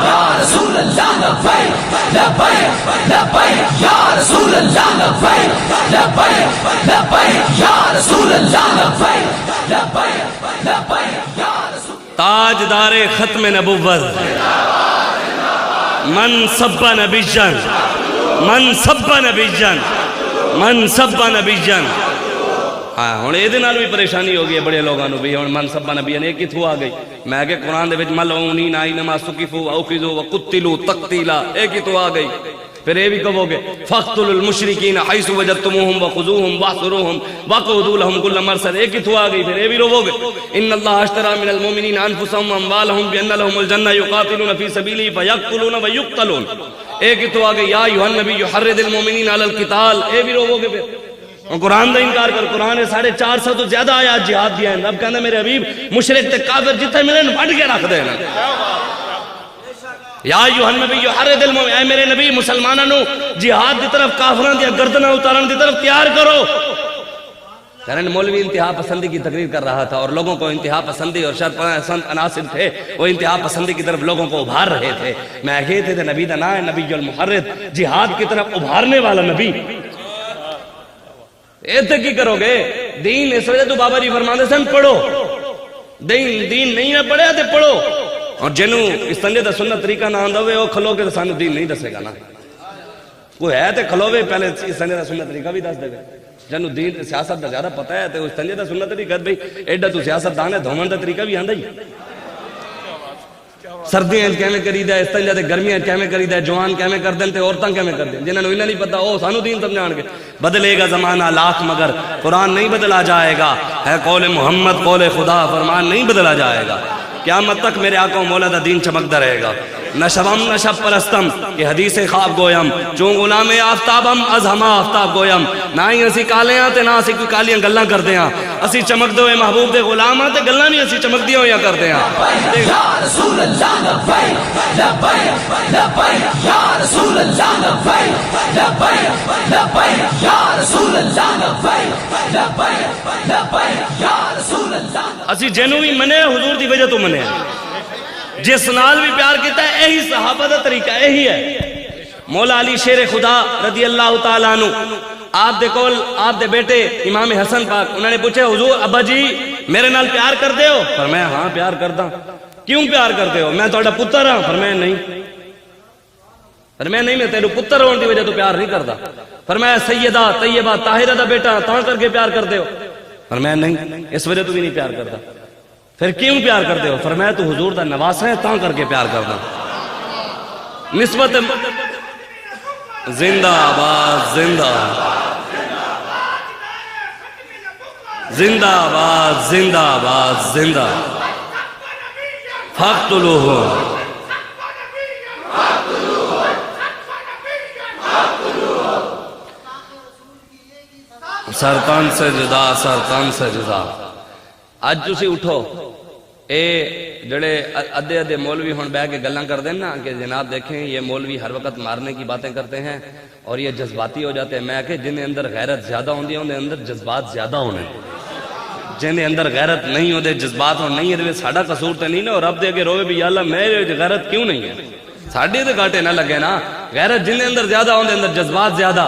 S3: یا رسول اللہ لبیک لبیک لبیک یا رسول اللہ لبیک لبیک لبیک یا رسول اللہ لبیک لبیک لبیک یا رسول.
S2: تاجدار ختم نبوت من سب نبیجن، من سب نبیجن، من سب نبیجن. ہاں ہن اے دے نال بھی پریشانی ہو گئی ہے بڑے لوگاں نوں بھی ہن من سب نبی نے کتھوں آ گئی. میں کہ قرآن دے وچ ملعونین اینما ثقفوا اخذوا وقتلوا تقتیلا، اے کتھوں آ گئی. پھر یہ بھی کہو گے فاقتلوا المشرکین حیث وجدتموہم وخذوہم واحصروہم وقعدوا لہم کل مرصد، یہ کتھوں آ گئی. پھر یہ بھی رو گے ان اللہ اشتری من المؤمنین انفسہم واموالہم بان لہم الجنہ یقاتلون فی سبیلہ فیقتلون ویقتلون، یہ کتھوں آ گئی یا ایھا النبی حرض المؤمنین علی القتال، یہ بھی رو گے. پھر قرآن دا انکار کر. قرآن نے 450 تو زیادہ آیات جہاد دیا ہے. اب کہنا میرے حبیب مشرک تے کافر جتنے ملے وڈ کے رکھ دے نا. یا ایھا النبی حرض المؤمنین، اے میرے نبی مسلماناں نو جہاد دی طرف کافراں دی گردناں اتارن دی طرف تیار کرو. کرن مولوی انتہا پسندی کی تقریر کر رہا تھا اور لوگوں کو انتہا پسندی اور شرط پسند عناصر تھے وہ انتہا پسندی کی طرف لوگوں کو ابھار رہے تھے. میں کہتے تھے نبی دا نام ہے نبی المحرض، جہاد کی طرف ابھارنے والا نبی. ایتھے کی کرو گے دین؟ اس وجہ تو بابا جی فرماندے سن پڑھو دین نہیں ہے پڑھیا تے پڑھو. اور جنوں اس طرح دا سنت طریقہ نہ آندا ہوئے وہ کھلو کے سانو دین نہیں دسے گا نا. کوئی ہے تے کھلوے پہلے اس طرح دا سنت طریقہ بھی دس دے. جنوں دین سیاست دا زیادہ پتہ ہے تے اس طرح دا سنت طریقہ بھئی ایڈا تو سیاست دان ہے دھومن دا طریقہ بھی آندا ہی. سردیاں کیویں کریدا ہے، اس طرح تے گرمیاں کیویں کریدا ہے، جوان کیویں کردے تے عورتاں کیویں کردے. جنہاں نوں انہاں نہیں پتہ او سانو دین سمجھان گے. بدلے گا زمانہ لاکھ مگر قرآن نہیں بدلا جائے گا. ہے قول محمد قول خدا، فرمان نہیں بدلا جائے گا. قیامت تک میرے آقا و مولا دا دین چمکتا رہے گا. نہ شبم نہ شب پرستم کہ حدیث خواب گویم، چون غلام آفتابم از ہما آفتاب گویم. نہ ہی اسی کالے ہاں تے نہ اسی کوئی کالیاں گلاں کردے ہاں. اسی چمک دے ہوئے محبوب دے غلام ہاں تے گلاں بھی اسی چمک دی ہوئے کردے ہاں.
S3: یا رسول اللہ لبیک لبیک لبیک یا رسول اللہ لبیک لبیک لبیک یا رسول اللہ لبیک لبیک لبیک یا رسول اللہ.
S2: اسی جنوں بھی منے حضور دی وجہ تو منے، جس نال بھی پیار کیتا ہے یہی صحابہ دا طریقہ یہی ہے. مولا علی شیر خدا رضی اللہ تعالیٰ عنہ آپ دے کول آپ دے بیٹے امام حسن پاک انہوں نے پوچھے حضور ابا جی میرے نال پیار کر دے ہو؟ فرمایا ہاں پیار کردا. کیوں پیار کرتے ہو؟ میں تہاڈا پتر ہاں. فرمایا نہیں. فرمایا نہیں میں تیرے پتر ہون دی وجہ تو پیار نہیں کردا. فرمایا سیدہ طیبہ طاہرہ دا بیٹا تاں کر کے پیار کردے ہو؟ فرمایا نہیں اس وجہ تو بھی نہیں پیار کردا. پھر کیوں پیار کردے ہو؟ فرمایا تو حضور دا نواسا ہے تاں کر کے پیار کردا. نسبت زندہ آباد زندہ زندہ آباد زندہ آباد زندہ فاقتلوہ سرطان سے جدا سرطان سے جدا. آج تسی اٹھو اے جڑے ادھے ادھے مولوی ہون بہ کے گلاں کر دیں نا کہ جناب دیکھیں یہ مولوی ہر وقت مارنے کی باتیں کرتے ہیں اور یہ جذباتی ہو جاتے ہیں. میں کہ جن اندر غیرت زیادہ ہوندی ہے ان اندر جذبات زیادہ ہونے. جن اندر غیرت نہیں ہوندے جذبات ہون نہیں ہے ساڈا قصور تے نہیں نا. اور رب دے کے روے بھی یا اللہ میرے غیرت کیوں نہیں ہے؟ ساڈے تے گاٹے نہ لگے نا. غیرت جن اندر زیادہ ہوندے اندر جذبات زیادہ.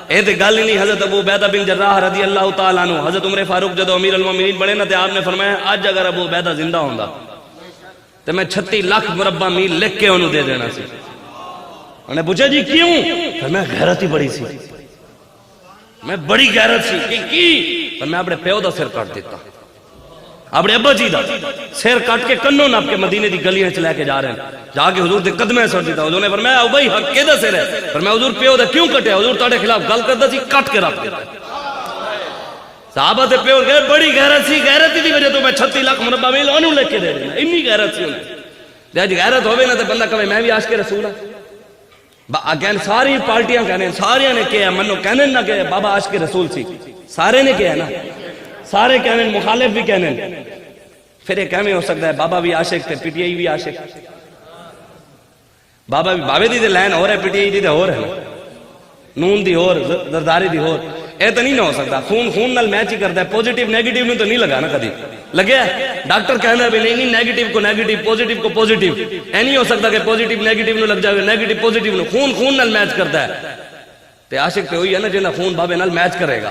S2: اے تے گل ہی نہیں. حضرت ابو عبیدہ بن جراح رضی اللہ تعالیٰ عنہ حضرت عمر فاروق جدو امیر المومنین بڑے نا تے آپ نے فرمایا آج اگر ابو عبیدہ زندہ ہوندا تے میں 36 لاکھ مربع میل لکھ کے انہوں دے دینا سی. انہیں پوچھا جی کیوں؟ پھر میں غیرت ہی بڑی سی. میں بڑی غیرت سی کہ کی؟ پر میں اپنے پیو دا سر کاٹ دیتا. اپنے ابا جی دا سر کاٹ کے کنوں ناپ کے مدینے دی گلیاں چ لے کے جا رہے ہیں. جا کے حضور دے قدمیں سٹ دیتا. حضور نے فرمایا او بھائی حق کیدا سر ہے؟ فرمایا حضور پیو دا کیوں کٹیا؟ حضور تہاڈے خلاف گل کردا سی کٹ کے رکھ دیتا. صحابہ تے پیو گئے بڑی غیرت سی. غیرت دی وجہ تو میں 36 لاکھ مربع میل انہوں لے کے دے دینا. اتنی غیرت سی انہیں. جب غیرت ہوئے نا تے بندہ کہے میں بھی عاشق رسول ہاں. کہنے ساری پارٹیاں کہنے سارے نے کہا منو کہنے نہ کہ بابا عاشق رسول سی. سارے نے کہا نا. سارے کہنے مخالف بھی کہنے. پھر یہ کہنے ہو سکتا ہے بابا بھی عاشق تھے پی ٹی آئی بھی عاشق. بابا بھی بابے دی لائن ہو رہا ہے پی ٹی آئی دی ہو رہا ہے. نون دی ہور زرداری دی ہور. اے تو نہیں نہ ہو سکتا. خون خون نال میچ ہی کرتا ہے. پوزیٹیو نیگیٹیو نے تو نہیں لگا نا کدی. لگیا ڈاکٹر کہنا ہے نہیں نیگیٹیو کو نیگیٹیو پوزیٹیو کو پوزیٹیو. اے نہیں ہو سکتا کہ پوزیٹیو نیگیٹیو نو لگ جائے نیگیٹیو پوزیٹیو نو. خون خون نال میچ کرتا ہے. تے عاشق تے ہوئی ہے نا جنہاں خون بابے نال میچ کرے گا.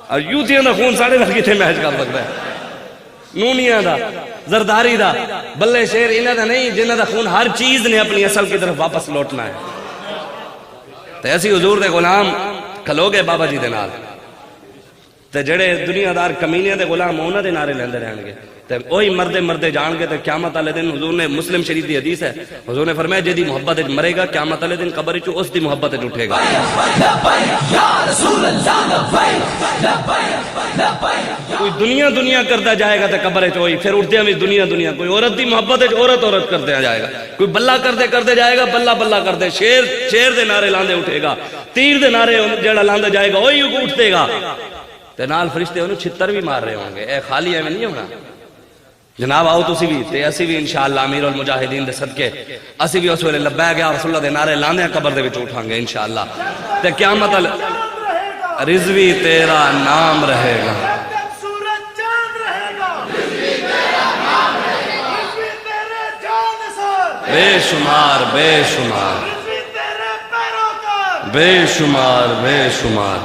S2: اور یوتھیاں دا خون ساڑھے نال کتنے میچ کر سکتا ہے؟ نونیاں دا زرداری دا بلے شیر انہاں دا نہیں جنہاں دا خون ہر چیز نے اپنی اصل کی طرف واپس لوٹنا ہے. تے ایسی حضور دے غلام کھلو گے بابا جی دے نال تے جڑے دنیا دار کمینیاں دے غلام انہاں دے نعرے لیندے رہن گے تے وہی مردے مردے جان گے تے قیامت والے دن. حضور نے مسلم شریف دی حدیث ہے. حضور نے فرمایا جے دی محبت وچ مرے گا قیامت والے دن قبر وچ اس دی محبت وچ اٹھے گا. کوئی دنیا دنیا کرتا جائے گا تے قبر وچ وہی پھر اٹھدے وچ دنیا دنیا. کوئی عورت دی محبت وچ عورت عورت کرتے جائے گا. کوئی بلہ کرتے جائے گا بلہ بلہ کرتے. شیر شیر دے نعرے لاندے اٹھے گا. تیر دے نعرے جڑا لاندا جائے گا وہی اٹھتے گا. تے نال فرشتے انہوں چھتر بھی مار رہے ہوں گے. اے خالی ایویں نہیں ہونا. جناب آؤ تسی بھی تے اسی بھی انشاءاللہ امیر المجاہدین دے صدقے اسی بھی اس ویلے لبیک یا رسول اللہ دے نعرے لاندے ہیں قبر دے وچ اٹھاں گے انشاءاللہ. تے قیامت رضوی تیرا نام رہے گا. بے شمار بے شمار بے شمار بے شمار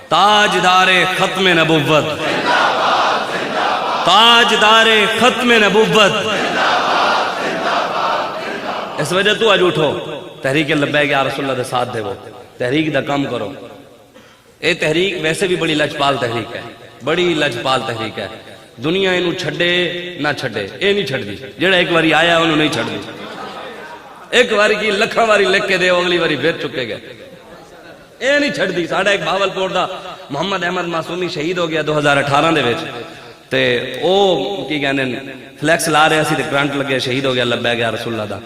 S2: تاجدار ختم نبوت تاجدار ختم نبوت. اس وجہ تو آج اٹھو تحریک لبیک یا رسول اللہ دے ساتھ دے وہ تحریک دا کام کرو. اے تحریک ویسے بھی بڑی لجپال تحریک ہے. بڑی لجپال تحریک ہے. دنیا انہوں چھڑے نہ چھڑے اے نہیں چھڑ دی. جڑا ایک واری آیا انہوں نہیں چھڑ دی. ایک واری کی لکھاں واری لکھ کے دے اگلی واری پھر چکے گئے. اے نہیں چھڑ دی. ساڑھا ایک بھاولپور دا محمد احمد معصومی شہید ہو گیا 2018 دے وچ. تے او کی کہنے فلیکس لا رہے سی تے کرنٹ لگے شہید ہو گیا لبیک یا رسول اللہ دا.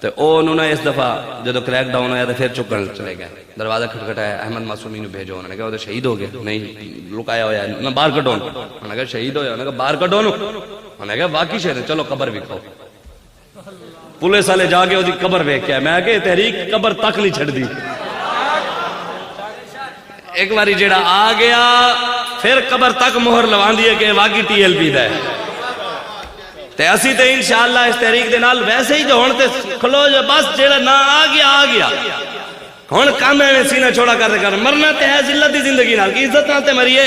S2: تے او انہوں نے اس دفعہ جدو کریک ڈاؤن آیا تے پھر چکن چلے گئے. دروازہ کھٹکھٹایا احمد معصومی نو بھیجو. انہوں نے کہا وہ تو شہید ہو گئے. نہیں لکایا ہوا ہے نہ باہر کڈو. انہوں نے کہا شہید ہو گیا. انہوں نے کہا باہر کڈو. انہوں نے کہا واقعی شہید ہے چلو قبر بھی کھو. پولیس والے جا کے وہ قبر ویکھ کے میں کہ تحریک قبر تک نہیں چھڑ دی. ایک باری جڑا آ گیا پھر قبر تک مہر لوان دی ہے کہ واقعی ٹی ایل پی دا ہے. تے اسی تے انشاءاللہ اس تحریک دے نال ویسے ہی جو ہون تے کھلو جو بس جڑا نہ آ گیا ہون کام ہے سینہ چھوڑا کر مرنا تے ہے ذلت دی زندگی نال کی عزت نال تے مریے.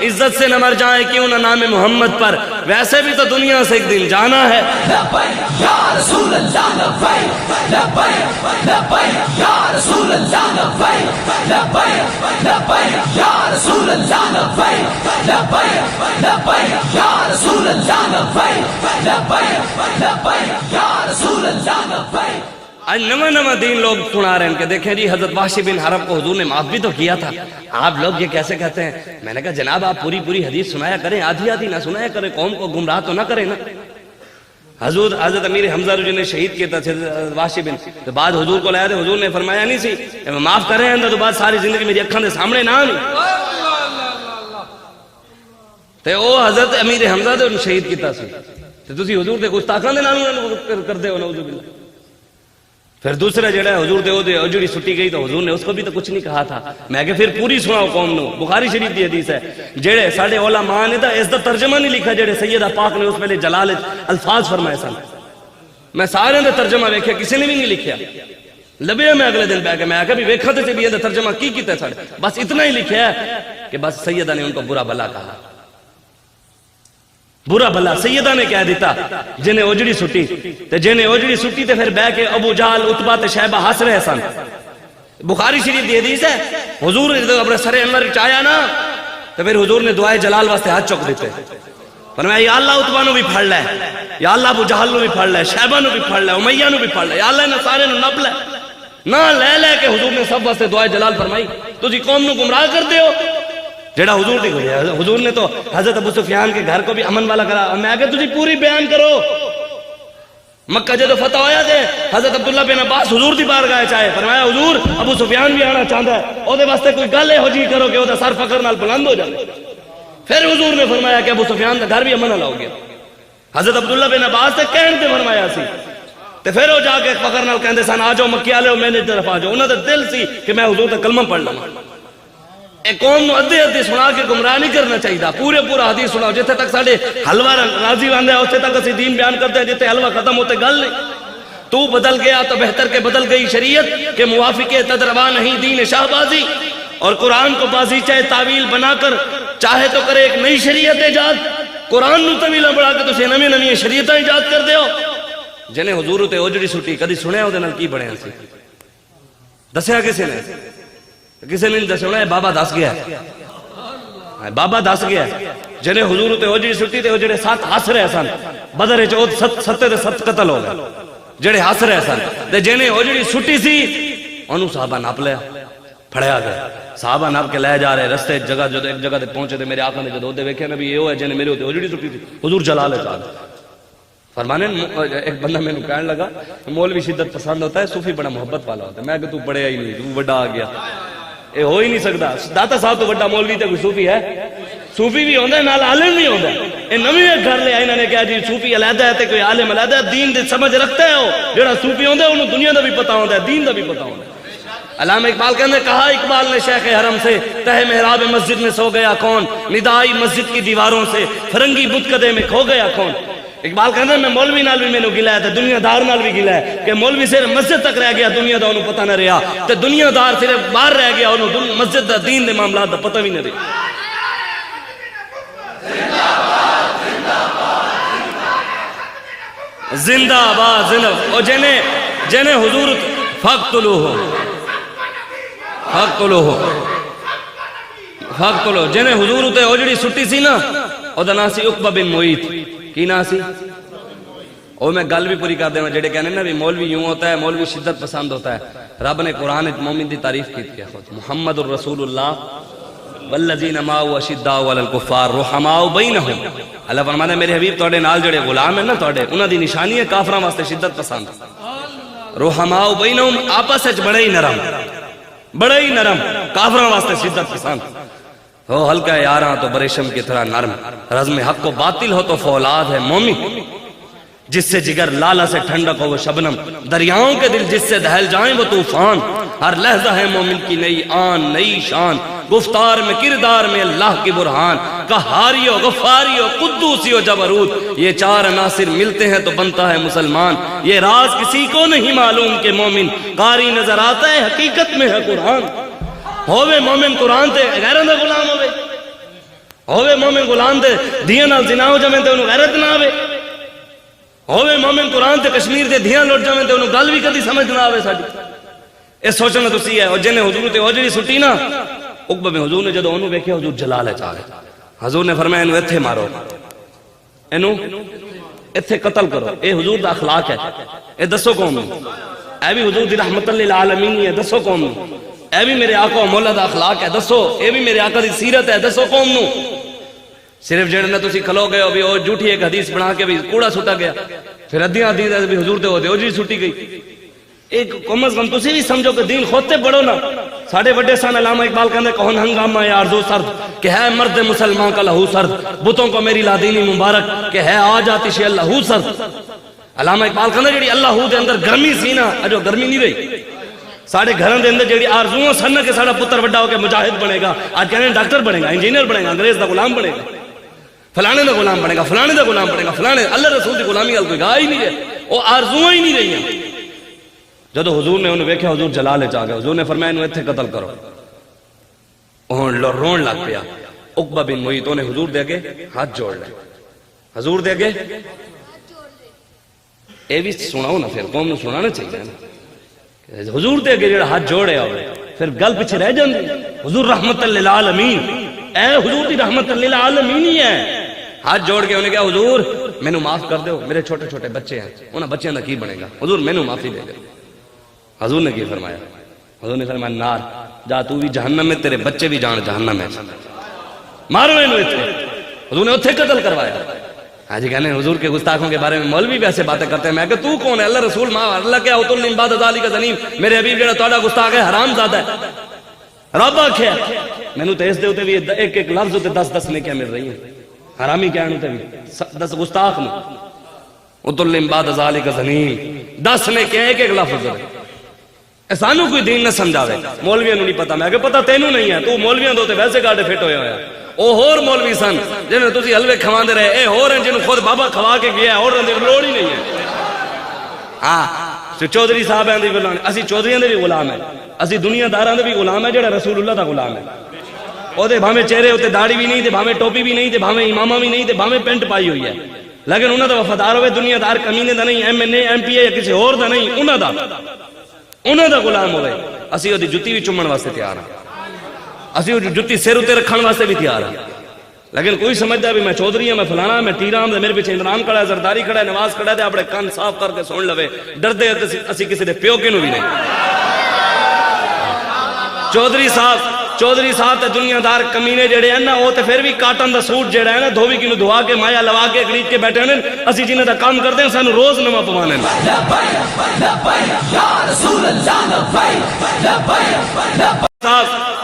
S2: عزت سے نہ مر جائیں کیوں نہ نام محمد پر، ویسے بھی تو دنیا سے ایک دن جانا ہے۔
S3: لبیک یا رسول اللہ لبیک لبیک لبیک یا رسول اللہ لبیک لبیک لبیک یا رسول اللہ لبیک لبیک لبیک یا رسول اللہ لبیک لبیک لبیک یا رسول اللہ لبیک۔
S2: آج نواں دین لوگ سنا رہے ہیں کہ دیکھیں جی حضرت وحشی بن حرب کو حضور نے معاف بھی تو کیا تھا، آپ لوگ یہ کیسے کہتے ہیں؟ میں نے کہا جناب آپ پوری حدیث سنایا کریں، آدھی نہ سنایا کریں، قوم کو گمراہ تو نہ کریں نا۔ حضرت امیر حمزہ جو نے شہید کیا تھا وحشی بن، تو بعد حضور کو لایا تھے، حضور نے فرمایا نہیں سی معاف کر رہے ہیں تو بعد ساری زندگی میری اکھاں دے سامنے نہ آنی تے او حضرت امیر حمزہ دے شہید کیتا سی تے تسی حضور دے گستاخاں دے نال کردے ہو نعوذ باللہ۔ پھر دوسرا جڑا ہے حضور دے او دے اجڑی سٹی گئی تو حضور نے اس کو بھی تو کچھ نہیں کہا تھا۔ میں کہ پھر پوری سناؤ قوم نو، بخاری شریف دی حدیث ہے، جڑے ساڈے علماء نے تا اس دا ترجمہ نہیں لکھا، جڑے سیدہ پاک نے اس ویلے جلال الفاظ فرمائے سن، میں سارے دے ترجمہ ویکھیا، کسی نے بھی نہیں لکھیا۔ لبیا میں اگلے دن بیٹھ کے میں کہ بھی ویکھا تے بھی یہ ترجمہ کی کیتا ہے ساڈے، بس اتنا ہی لکھیا ہے کہ بس سیدہ نے ان کو برا بھلا کہا، برا بھلا سیدہ نے کہہ دیتا جنہیں اجڑی سٹی تے جنہیں اجڑی سٹی تے پھر بہ کے ابو جہل عتبہ تے شیبہ ہنس رہے سن۔ بخاری شریف دی حدیث ہے، حضور نے اپنے سر انور چایا نا تو پھر حضور نے دعائے جلال واسطے ہاتھ چک دیتے، فرمایا یا اللہ عتبہ نو بھی پھڑ لے، یا اللہ ابو جہل نو بھی پھڑ لے، شیبہ نو بھی پھڑ لے، امیہ نو بھی پھڑ لے، یا اللہ انہاں سارے نو نپ لے، نہ لے کے حضور نے سب واسطے دعائے جلال فرمائی۔ تسی قوم نو گمراہ کر دیو جڑا حضور دی گئی ہے۔ حضور نے تو حضرت ابو سفیان کے گھر کو بھی امن والا کرا، میں کہ تجھے پوری بیان کرو۔ مکہ جدو فتح ہویا تھے حضرت عبداللہ بن عباس حضور دی بارگاہ چاہے، فرمایا حضور ابو سفیان بھی آنا چاہتا ہے، او دے واسطے کوئی گل ہو جی کرو کہ او دا سر فخر نال بلند ہو جائے۔ پھر حضور نے فرمایا کہ ابو سفیان دا گھر بھی امن والا ہو گیا۔ حضرت عبداللہ بن عباس تے کہن تے فرمایا سی تے پھر وہ جا کے فخر نال کہندے سن آ جاؤ مکی والے میرے طرف آ جاؤ، انہاں دا دل سی کہ میں حضور دا کلمہ پڑھ لواں۔ ایک قوم نو ادھے سنا کے گمراہ نہیں کرنا چاہیے، پورا حدیث سناؤ، جتنے تک ساڈے حلوہ راضی باندھے اتنے تک اسی دین بیان کرتے ہیں، جتنے حلوہ ختم ہوتے گل نہیں۔ تو بدل گیا تو بہتر کے بدل گئی شریعت کے موافق تدروا نہیں دین شاہ بازی، اور قرآن کو بازی چاہے تعویل بنا کر چاہے تو کرے ایک نئی شریعت ایجاد، قرآن نو طویلہ بڑھا کے تسی نویں شریعتاں ایجاد کر دیو۔ جنہیں حضور تے اوجڑی سٹی کدی سنیا اودے نال کی بنیا سی؟ دسیا کسی نے؟ کسی نے نہیں دسیا، بابا دس گیا ہے، بابا دس گیا ہے۔ جنہیں حضور تے اوجڑی سٹی تے او جڑے سات ہس رہے سن بدر وچ او ستے تے ست قتل ہو گئے جڑے ہس رہے سن، تے جنہیں اوجڑی سٹی سی اونوں صحابہ ناپ لیا، پھڑیا گیا، صحابہ ناپ کے لے جا رہے رستے جگہ جدو ایک جگہ تے پہنچے تے میرے آقا نے جدو دے ویکھیا نبی یہ ہے جنہیں میرے تے اوجڑی سٹی تھی، حضور جلال ہے فرمانے۔ ایک بندہ میں نے کہنے لگا مولوی شدت پسند ہوتا ہے، صوفی بڑا محبت والا ہوتا ہے۔ میں کہ تو پڑھیا ہی نہیں، تو بڑا آ گیا، یہ ہو ہی نہیں سکتا۔ داتا صاحب تو بڑا مولوی تے کوئی صوفی ہے؟ صوفی بھی ہوندا ہے نال عالم بھی ہوندا ہے۔ اے نویں ایک گھر لے انہوں نے کہا جی صوفی علیحدہ ہے تے کوئی عالم علیحدہ ہے، دین دی سمجھ رکھتا ہے، وہ جڑا صوفی ہوندا ہے انہوں دنیا دا بھی پتہ ہوندا ہے، دین دا بھی پتہ ہوندا ہے۔ علامہ اقبال کہنے کہا اقبال نے شیخ حرم سے تہ محراب مسجد میں سو گیا کون، ندائی مسجد کی دیواروں سے فرنگی بت کدے میں کھو گیا کون۔ اقبال کہنا میں مولوی نال بھی میں نے گلا ہے، دنیا دار نال بھی گلا ہے کہ مولوی صرف مسجد تک رہ گیا، دنیا دا انہوں پتہ نہ رہا، تے دنیا دار صرف باہر رہ گیا، انہوں مسجد دا دین دے معاملات دا پتہ بھی نہ رہا۔ زندہ آباد زندہ اور جنہیں حضور فقتلوہ جنہیں حضور تے اوجڑی سٹی سی نا، او دا نا سی عقبہ بن معیط۔ کی نا سی؟ او میں گل بھی پوری کر دے، جڑے کہنے نا بھی مولوی یوں ہوتا ہے، مولوی شدت پسند ہوتا ہے۔ رب نے قرآن مومن دی تعریف کی تھی، محمد الرسول اللہ والذین معه اشداء علی الکفار رحماء بینہم۔ اللہ فرماتا ہے میرے حبیب تواڈے نال جڑے غلام ہیں نا تواڈے، انہاں دی نشانی ہے کافراں واسطے شدت پسند، رحماء بینہم، آپس وچ بڑے ہی نرم، کافراں واسطے شدت پسند۔ ہو ہلکا یاراں تو بریشم کی طرح نرم، رزم حق و باطل ہو تو فولاد ہے مومن، جس سے جگر لالا سے ٹھنڈک ہو وہ شبنم، دریاؤں کے دل جس سے دہل جائیں وہ طوفان، ہر لحظہ ہے مومن کی نئی آن نئی شان، گفتار میں کردار میں اللہ کی برہان، قہاری و غفاری و قدوسی و جبروت، یہ چار عناصر ملتے ہیں تو بنتا ہے مسلمان، یہ راز کسی کو نہیں معلوم کہ مومن قاری نظر آتا ہے حقیقت میں ہے قرآن۔ ہووے مومن قرآن تے غیروں دا غلام ہووے مومن غلام دے دھیاں نال زنا ہو جاویں تے انہوں غیرت نہ آوے، ہووے مومن قرآن تے کشمیر دے دھیاں لٹ جاویں تے انہوں گل بھی کدی سمجھ نہ آوے ساڈی۔ اے سوچنا تسی ہے، اور جن حضور تے اوجڑی سٹی نا، عقبہ بن حضور نے جدوں انہوں ویکھیا حضور جلال چ آ گئے، حضور نے فرمایا اینوں ایتھے مارو، اینوں ایتھے قتل کرو، اے حضور دا اخلاق ہے، اے دسو قوم نوں، اے بھی حضور دی رحمت للعالمین ہے، دسو قوم نوں، اے بھی میرے آقا و مولا دا اخلاق ہے، دسو، اے بھی میرے آقا دی سیرت ہے، دسو قوم نوں۔ صرف جڑے نہ تسی کھلو گئے ہو بھی او جھوٹی ایک حدیث بنا کے بھی کوڑا سٹا گیا، پھر ادیاں حدیث بھی حضور تے ہوتے اوجری سٹی گئی۔ ایک کم از کم تسی بھی سمجھو کہ دین خود تے پڑھو نا۔ ساڑھے بڑے سان علامہ اقبال کہندے کون ہنگامہ یا آرزو سرد کہ ہے مرد مسلمان کا لہو سرد، بتوں کو میری لادینی مبارک کہ ہے آج آتش اللہ سرد۔ علامہ اقبال کہندے جڑی اللہ دے اندر گرمی سی نا، اجو گرمی نہیں رہی۔ ساڑھے گھروں دے اندر جڑی آرزوؤں سن کہ ساڑھا پتر بڑا ہو کے مجاہد بنے گا، آج کہنے ڈاکٹر بنے گا، انجینئر بنے گا، انگریز دا غلام بنے گا، فلانے دا غلام بنے گا، فلانے دا غلام بنے گا، فلانے اللہ رسول دی غلامی کوئی گاہ ہی نہیں ہے، وہ آرزویں ہی نہیں رہی ہیں۔ جدو حضور نے انہوں ویکھیا حضور جلال چ آ گئے، حضور نے فرمایا انہوں ایتھے قتل کرو، رون لگ پیا۔ عقبہ بن معیط نے حضور دے اگے ہاتھ جوڑ لے، حضور دے اگے اے بھی سناؤ نا، پھر قوم نو سنانا چاہیے نا، حضور دے اگے جڑا ہاتھ جوڑے ہوئے پھر گل پیچھے رہ جاندی۔ حضور رحمت للعالمین، اے حضور دی رحمت للعالمین ہی ہے۔ ہاتھ جوڑ کے انہیں کہا حضور مینوں معاف کر دیو، میرے چھوٹے چھوٹے بچے ہیں، انہاں بچیاں دا کی بنے گا، حضور مینوں معافی دے دے۔ حضور نے کی فرمایا؟ حضور نے فرمایا نار جا تو بھی جہنم میں، تیرے بچے بھی جان جہنم میں، مارو انہوں اتنے۔ حضور نے اتنے قتل کروایا۔ ہاں جی کہنے حضور کے گستاخوں کے بارے میں مولوی بھی ایسے باتیں کرتے ہیں، میں کہ تو کون ہے؟ اللہ رسول ماں اللہ کیا اتل من بعد ذالک زنیم، میرے حبیب جڑا تہاڈا گستاخ ہے حرام زادہ ہے، رب آکھیا مینوں تے اس دے اوتے بھی ایک ایک لفظ تے 10 نیکیاں مل رہی ہیں، حرامی کہنے تے بھی 10 گستاخ نو اتل من بعد ذالک زنیم 10 نیکیاں ایک ایک لفظ ہے۔ سانو کوئی دین نہ سمجھاوے، مولویاں نو نہیں پتا، میں کہ پتا تینوں نہیں ہے، تو مولویاں دو تے ویسے گاڑے فٹ ہوئے ہویا۔ او ہور مولوی سن جنہوں تسی حلوے کھواندے رہے، اے ہور ہیں جنہوں خود بابا کھوا کے گیا اور رہنے لوڑ ہی نہیں ہے۔ ہاں چودھری صاحب ہیں دی غلام، اسی چودھریاں دے بھی غلام ہیں، اسی دنیا داراں دے بھی غلام ہے، جڑا رسول اللہ دا غلام ہے۔ او دے بھاویں چہرے ہوتے داڑھی بھی نہیں تے بھاویں ٹوپی بھی نہیں تے بھاویں امامہ بھی نہیں تے بھاویں پینٹ پائی ہوئی ہے، لیکن انہاں دا وفادار ہوئے، دنیا دار کمینے دا نہیں، M N A M P A یا کسی اور دا نہیں، انہاں دا غلام ہوئے۔ اسی وہ دی جتی بھی چمن واسطے تیار ہیں، اسی وہ جتی سر اتے رکھن واسطے بھی تیار ہیں، لیکن کوئی سمجھتا ہے بھی میں چودھری ہوں، میں فلانا میں ٹیرا ہوں، میرے پیچھے عمران کھڑا ہے، زرداری کھڑا ہے، نواز کھڑا ہے، اپنے کان صاف کر کے سن لوے، ڈردے اسی کسی دے پیو کے نو بھی نہیں۔ چودھری صاحب تے دنیا دار کمینے جڑے ہیں نا، وہ تے پھر بھی کاٹن دا سوٹ جڑا ہے نا، دھوبی کی نو دھوا کے مایا لوا کے خرید کے بیٹھے ہیں، اسی جنہیں دا کام کرتے ہیں سانو روز نواں پوانے ہیں۔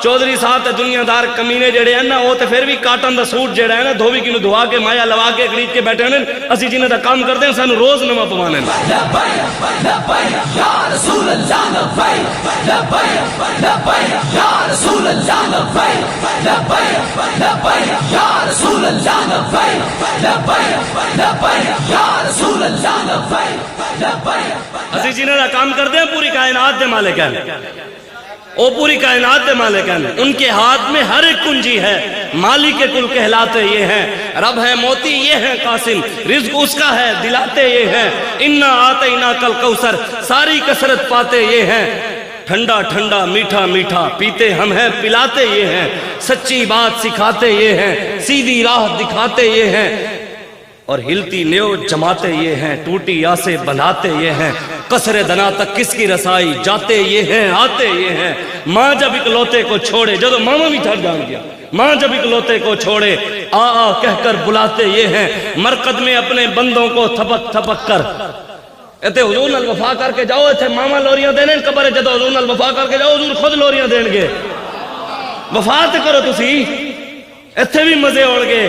S2: چودھری صاحب تے دنیا دار کمینے جڑے ہیں نا، وہ تے پھر بھی کاٹن دا سوٹ جڑا ہے نا، دھوبی کی نو دھوا کے مایا لوا کے خرید کے بیٹھے ہیں، اسی جنہیں دا کام کرتے ہیں سانو روز نواں پوانے ہیں۔ اسی جنہیں دا کام کرتے ہیں پوری کائنات دے مالک ہیں، وہ پوری کائنات دے مالک ہیں، ان کے ہاتھ میں ہر ایک کنجی ہے، مالک کل کہلاتے یہ ہیں، رب ہے موتی یہ ہے قاسم، رزق اس کا ہے دلاتے یہ ہیں، انا آتینا کل کوثر ساری کثرت پاتے یہ ہیں، ٹھنڈا ٹھنڈا میٹھا میٹھا پیتے ہم ہیں پلاتے یہ ہیں، سچی بات سکھاتے یہ ہیں، سیدھی راہ دکھاتے یہ ہیں، اور ہلتی نیو جماتے یہ ہیں، ٹوٹی آسے بناتے یہ ہیں، قصر دنا تک کس کی رسائی جاتے یہ ہیں آتے یہ ہیں، ماں جب اکلوتے کو چھوڑے، جدو ماما بھی ٹھٹ جان گیا، ماں جب اکلوتے کو چھوڑے آ آ کہہ کر بلاتے یہ ہیں، مرقد میں اپنے بندوں کو تھپک تھپک کر ایتے حضور نال وفا کر کے جاؤ، ایتے ماما لوریاں دینے قبر ہے، جدو حضور نال وفا کر کے جاؤ حضور خود لوریاں دین گے، وفا تے کرو تسی، ایتے بھی مزے ہوڑ گے۔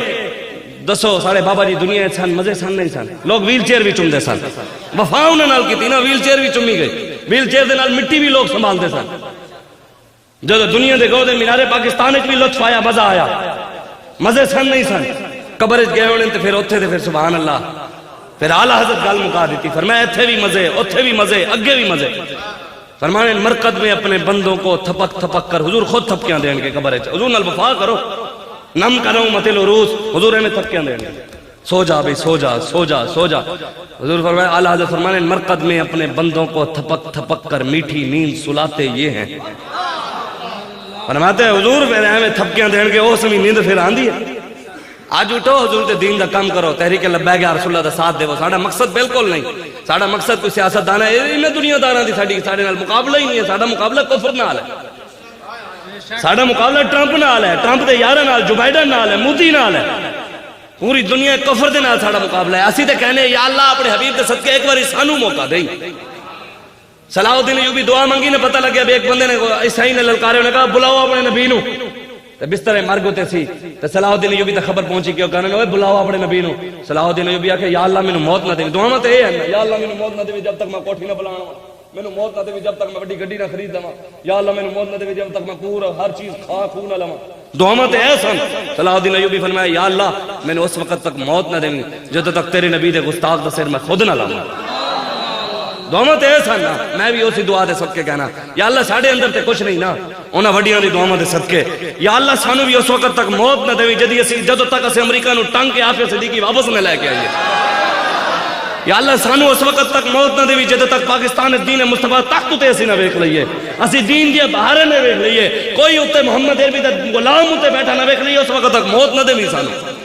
S2: دسو سارے بابا جی دنیا سن مزے سن نہیں سن، لوگ ویل چیئر بھی چومدے سن، وفا انہاں نال کیتی نا، ویل چیئر بھی چومی گئی، ویل چیئر دے نال مٹی بھی لوگ سنبھالدے سن، جدو دنیا دے گودے مینارے پاکستان وچ بھی لطف آیا مزہ آیا، مزے سن نہیں سن، قبر وچ گئے ہونے تے پھر اوتھے تے پھر سبحان اللہ، پھر اعلی حضرت گل مکا دیتی، فرمایا ایتھے بھی مزے اوتھے بھی مزے اگے بھی مزے، فرمایا مرقد میں اپنے بندوں کو تھپک تھپک کر، حضور خود تھپکیاں دین کے قبر وچ، حضور نال وفا کرو، نم کروں متل عروس حضور میں تھپکیاں دیں گے سو جا بھئی سو جا سو جا سو جا حضور فرمایا اعلیٰ حضرت فرمانے مرقد میں اپنے بندوں کو تھپک تھپک کر میٹھی نیند سلاتے یہ ہیں فرماتے ہیں حضور میں تھپکیاں دیں گے او سمی نیند پھر آندھی ہے آج اٹھو حضور دے دین دا کام کرو تحریک لبیک یا رسول اللہ دا ساتھ دے وہ ساڑھا مقصد بالکل نہیں ساڑھا مقصد کوئی سیاست دانا ہے انہیں دنیا دانا دی ساڑھے نال مقابلہ ہی نہیں ہے ساڑھا مقابلہ کفر نال ہے ساڑھا مقابلہ ٹرمپ نال ہے ٹرمپ دے یارہ نال جو بائیڈن نال ہے مودی نال ہے پوری دنیا کفر دے نال ساڑھا مقابلہ ہے اسی تے کہنے یا اللہ اپنے حبیب دے صدقے ایک باری سانو موقع دیں صلاح الدین ایوبی دعا منگی نے پتہ لگیا بھی ایک بندے نے عیسائی نے للکارے نے کہا بلاؤ اپنے نبی نو تے بستر مرگ ہوتے سی تے صلاح الدین ایوبی تے خبر پہنچی کہ کہنے لگا بلاؤ اپنے نبی نو صلاح الدین ایوبی کہ یا اللہ مینوں موت نہ دے دعا مت اے ہے یا اللہ مینوں موت نہ دے جب تک میں کوٹھی نہ بلانا مینوں موت نہ دے جب تک میں بڑی گڈی نہ خرید لواں یا اللہ مینوں موت نہ دے جب تک میں پورا ہر چیز کھا کھو نہ لواں دعا مت اے سن صلاح الدین ایوبی فرمایا یا اللہ مینوں اس وقت تک موت نہ دے جب تک تیرے نبی دے گستاخ دا سر میں خود نہ لاواں دعوت ہے سانا میں بھی اسی دعا دے صدقے کہنا یا اللہ ساڑھے اندر تے کچھ نہیں نا انہاں وڈیاں دی دعا دے صدقے یا اللہ سانو بھی اس وقت تک موت نہ دے جدی اسی جدو تک اسے امریکہ نو ٹنگ کے آفے صدیقی واپس نہ لے کے آئیے یا اللہ سانو اس وقت تک موت نہ دے جدو تک پاکستان دین مصطفیٰ تخت تے اسی نہ ویکھ لئیے اسی دین دی بہارے نہ ویکھ لئیے کوئی اتے محمد عربی دا غلام اتے بیٹھا نہ ویکھ لئیے اس وقت تک موت نہ دے سانو